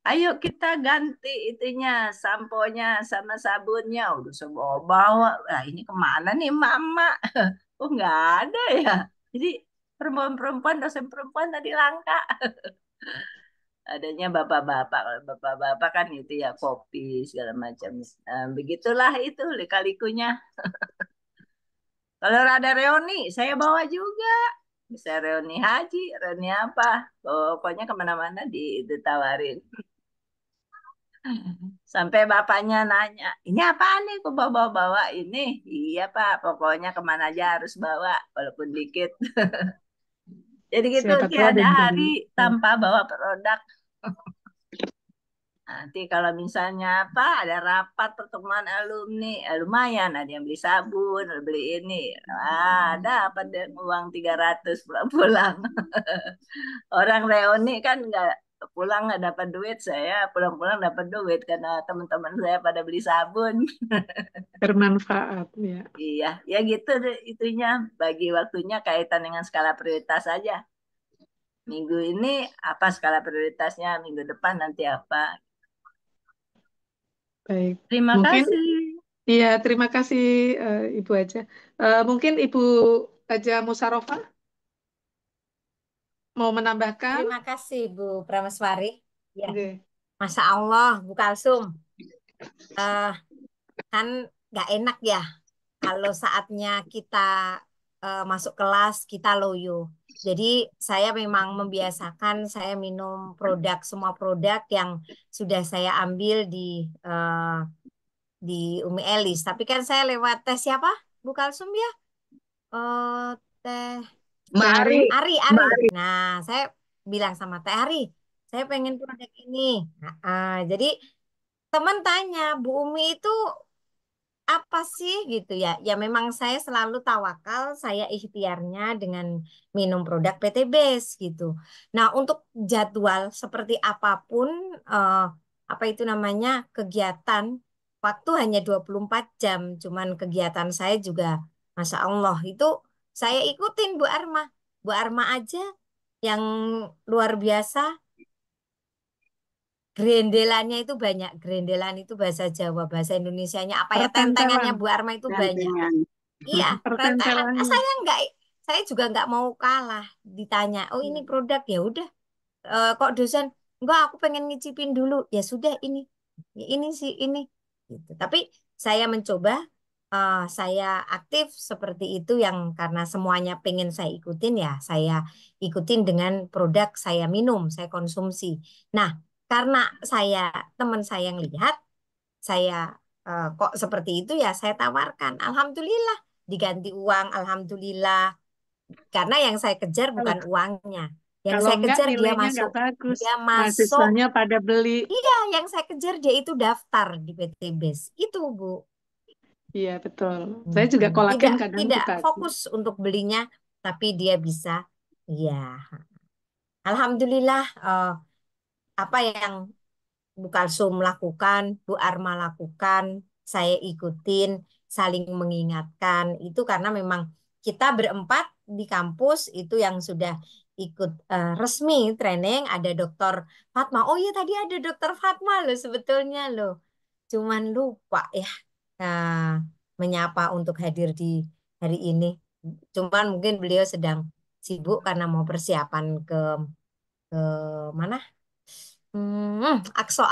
Ayo kita ganti itunya, samponya sama sabunnya. Udah saya bawa-bawa. Nah, ini kemana nih mama? Oh, nggak ada ya. Jadi perempuan-perempuan, dosen perempuan tadi langka. Adanya bapak-bapak. Kalau bapak-bapak kan itu ya kopi segala macam. Nah, begitulah itu lika-likunya. Kalau ada reuni, saya bawa juga. Bisa reuni haji, reuni apa. Pokoknya kemana-mana ditawarin. Sampai bapaknya nanya, ini apaan nih kok bawa-bawa ini? Iya Pak, pokoknya kemana aja harus bawa, walaupun dikit. Jadi gitu, Siapa tahu ada tiada yang hari beli. tanpa bawa produk. Nanti kalau misalnya apa, ada rapat pertemuan alumni, lumayan, ada yang beli sabun, ada beli ini. Ada apa uang 300 pulang-pulang. Orang reuni kan nggak pulang nggak dapat duit, saya pulang-pulang dapat duit karena teman-teman saya pada beli sabun. Bermanfaat ya. Iya, ya gitu deh itunya. Bagi waktunya kaitan dengan skala prioritas saja. Minggu ini apa skala prioritasnya, minggu depan nanti apa. Baik. Terima Mungkin kasih. iya, terima kasih Ibu Haja. Mungkin Ibu Haja Musarofah mau menambahkan? Terima kasih Bu Prameswari. Ya, Oke. Masya Allah, Bu Kalsum. Eh, kan nggak enak ya kalau saatnya kita masuk kelas kita loyo. Jadi saya memang membiasakan saya minum semua produk yang sudah saya ambil di Umi Elis. Tapi kan saya lewat tes siapa? Bu Kalsum ya? Eh teh Mbak Ari, Ari. Nah, saya bilang sama Teh Ari, saya pengen produk ini. Nah, jadi teman tanya, Bu Umi itu apa sih gitu ya? Ya memang saya selalu tawakal, saya ikhtiarnya dengan minum produk PT Base gitu. Nah, untuk jadwal seperti apapun apa itu namanya kegiatan waktu hanya 24 jam, cuman kegiatan saya juga Masya Allah itu saya ikutin Bu Arma. Bu Arma aja yang luar biasa. Grendelannya itu banyak. Grendelan itu bahasa Jawa, bahasa Indonesianya apa ya? Tentengannya Pertempelan. Bu Arma itu banyak. Gantengan. Iya, rentelan. Pertempelannya. Saya juga nggak mau kalah. Ditanya, oh ini produk ya udah. Kok dosen, enggak aku pengen ngicipin dulu. Ya sudah ini, ya ini sih ini. Gitu. Tapi saya mencoba, saya aktif seperti itu yang karena semuanya pengen saya ikutin ya, saya ikutin dengan produk saya minum, saya konsumsi. Nah, karena saya teman saya yang lihat saya kok seperti itu ya saya tawarkan. Alhamdulillah diganti uang, alhamdulillah. Karena yang saya kejar Kalau bukan uangnya. Yang kalau saya enggak kejar nilainya enggak bagus. dia masuk. Mahasiswanya pada beli. Iya, yang saya kejar dia itu daftar di PT BES. Itu Bu. Iya, betul. Saya juga kolagen kadang Tidak dibagi. fokus untuk belinya, tapi dia bisa. Iya. Alhamdulillah apa yang Bu Kalsum lakukan, Bu Arma lakukan, saya ikutin, saling mengingatkan. Itu karena memang kita berempat di kampus itu yang sudah ikut resmi training, ada Dokter Fatma. Oh iya tadi ada Dokter Fatma loh sebetulnya loh. Cuman lupa ya menyapa untuk hadir di hari ini. Cuman mungkin beliau sedang sibuk karena mau persiapan ke mana? Akso.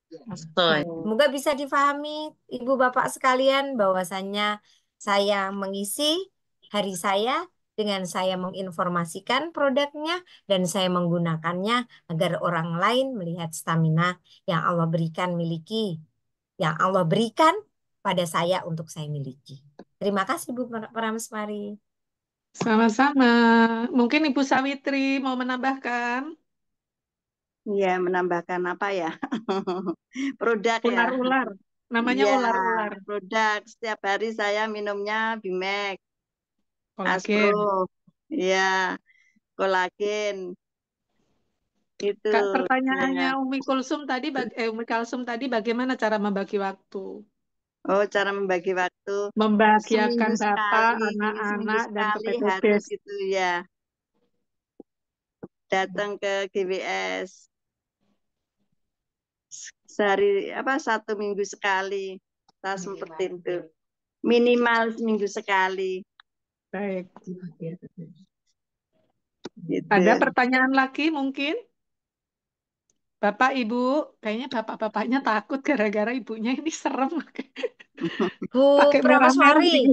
Betul. Semoga bisa difahami Ibu Bapak sekalian bahwasannya saya mengisi hari saya dengan saya menginformasikan produknya dan saya menggunakannya agar orang lain melihat stamina yang Allah yang Allah berikan pada saya untuk saya miliki. Terima kasih Bu Prameswari. Sama-sama. Mungkin Ibu Sawitri mau menambahkan Iya, menambahkan apa ya? Produk ya. ular-ular. Namanya Iya, ular-ular. produk. Setiap hari saya minumnya Bimek, Kolagen. Aspro. Iya, kolagen. Itu. Kak, pertanyaannya Nah. Umi Kalsum tadi bagaimana cara membagi waktu? Oh, cara membagi waktu. Membahagiakan Seminggu Bapak, sekali, seminggu anak-anak, dan ke sekali harus PTBS. itu ya, datang ke GWS. Sehari satu minggu sekali. Kita seperti itu. Minimal seminggu sekali. Baik. Gitu. Ada pertanyaan lagi mungkin? Bapak, Ibu, kayaknya bapak-bapaknya takut gara-gara ibunya ini serem. Bu Pakai merah-merah. Prameswari,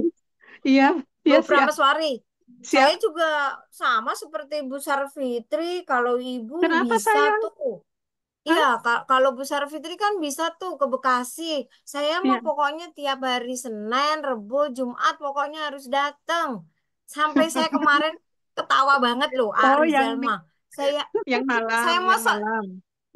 Iya, Bu iya siap. Prameswari, Siap. saya juga sama seperti Bu Sarfitri. Kalau Ibu Kenapa bisa sayang? tuh. Hah? Iya, kalau Bu Sarfitri kan bisa tuh ke Bekasi. Saya mau Iya. pokoknya tiap hari Senin, Rebo, Jumat pokoknya harus datang. Sampai saya kemarin ketawa banget loh, Oh, Arizal mah. Saya malam, saya yang masa malam.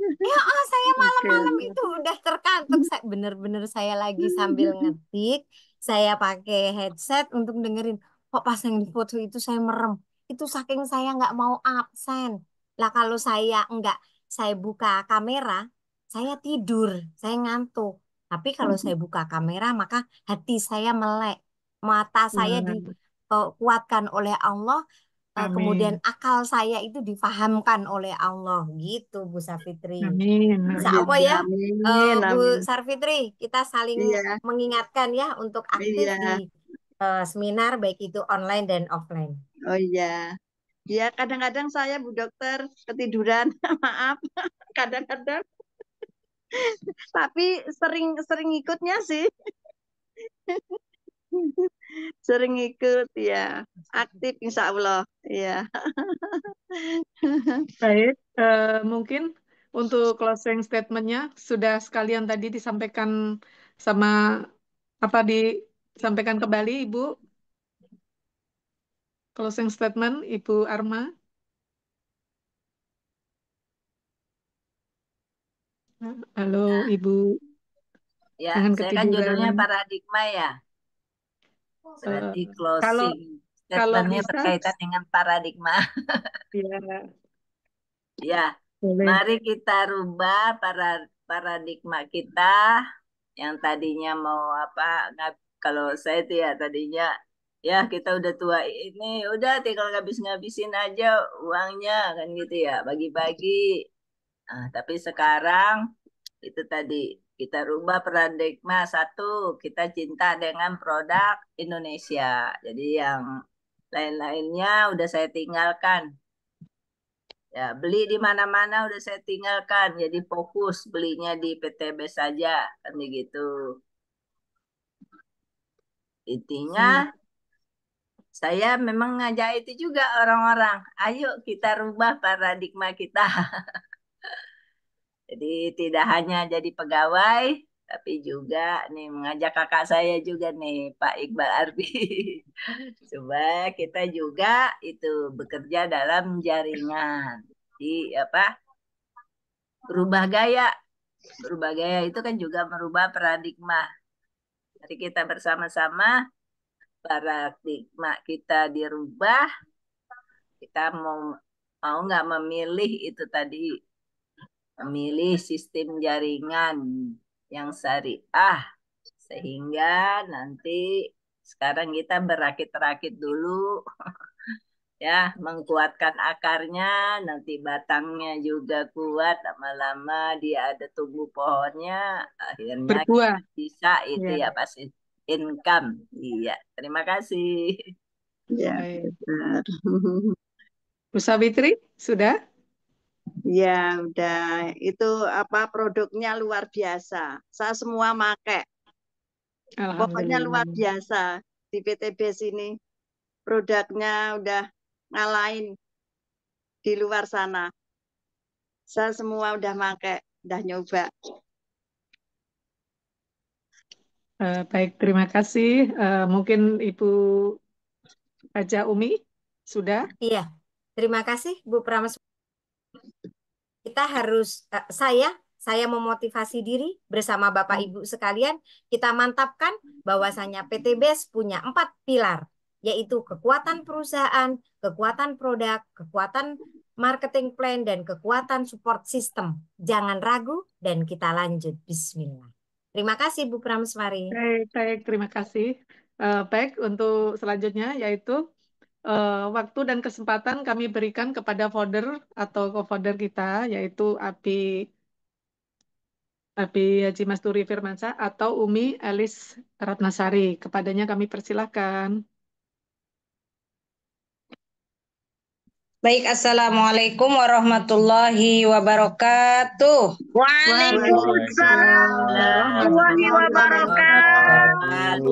ya saya Oke. malam-malam itu udah terkantuk. Saya bener-bener saya lagi sambil ngetik, saya pakai headset untuk dengerin. Kok pas yang di foto itu saya merem. Itu saking saya nggak mau absen. Lah kalau saya nggak saya buka kamera, saya tidur, saya ngantuk. Tapi kalau saya buka kamera, maka hati saya melek, mata saya Nah, dikuatkan oleh Allah, kemudian amin. akal saya itu difahamkan oleh Allah gitu, Bu Sarfitri. Amin. Bisa Iya, apa ya, amin, Bu amin. Sarfitri? Kita saling Iya, mengingatkan ya untuk aktif iya. di seminar baik itu online dan offline. Oh iya. Ya, kadang-kadang saya Bu Dokter ketiduran. Maaf. Kadang-kadang. Tapi sering ikutnya sih. Sering ikut ya. Aktif insya Allah. Ya. Baik, mungkin untuk closing statement-nya sudah sekalian tadi disampaikan sama disampaikan kembali Ibu. Closing statement Ibu Arma. Halo Ibu, Ya, jangan saya kan judulnya ketiduran. paradigma ya. Eh, Berarti kalau closing kalau statementnya bisa, berkaitan dengan paradigma. ya Ya, boleh. mari kita rubah paradigma kita yang tadinya mau apa, kalau saya tuh ya tadinya ya kita udah tua ini udah tinggal ngabis-ngabisin aja uangnya kan gitu ya, bagi-bagi. Nah, tapi sekarang itu tadi kita rubah paradigma satu, kita cinta dengan produk Indonesia. Jadi yang lain-lainnya udah saya tinggalkan. Ya, beli di mana-mana udah saya tinggalkan. Jadi fokus belinya di PTB saja kan begitu. Intinya saya memang ngajak itu juga orang-orang. Ayo kita rubah paradigma kita. Jadi tidak hanya jadi pegawai, tapi juga nih mengajak kakak saya juga nih Pak Iqbal Arbi. Supaya kita juga itu bekerja dalam jaringan. Di apa? Berubah gaya. Berubah gaya itu kan juga merubah paradigma. Jadi kita bersama-sama paradigma kita dirubah. Kita mau nggak memilih itu tadi, memilih sistem jaringan yang syariah sehingga nanti sekarang kita berakit-rakit dulu ya, menguatkan akarnya, nanti batangnya juga kuat, lama-lama dia ada tumbuh pohonnya, akhirnya Berbuah. kita bisa itu Ya, ya pasti income. Iya, terima kasih. Ya, baik. benar. Bu Sawitri, sudah? Ya, udah. Itu produknya luar biasa. Saya semua pakai. Pokoknya luar Alhamdulillah. biasa di PTB sini. Produknya udah ngalahin di luar sana. Saya semua udah pakai, udah nyoba. Baik, terima kasih. Mungkin Ibu Haja Umi, sudah? Iya, terima kasih Bu Prameswari. Kita harus, saya saya memotivasi diri bersama Bapak Ibu sekalian, kita mantapkan bahwasanya PTBS punya 4 pilar, yaitu kekuatan perusahaan, kekuatan produk, kekuatan marketing plan, dan kekuatan support system. Jangan ragu dan kita lanjut. Bismillah. Terima kasih Bu Prameswari. Baik, terima kasih. Baik, untuk selanjutnya yaitu waktu dan kesempatan kami berikan kepada founder atau co-founder kita, yaitu Abi Haji Masturi Firmansyah atau Umi Elis Ratnasari. Kepadanya kami persilahkan. Baik, Assalamualaikum warahmatullahi wabarakatuh. Waalaikumsalam warahmatullahi wabarakatuh.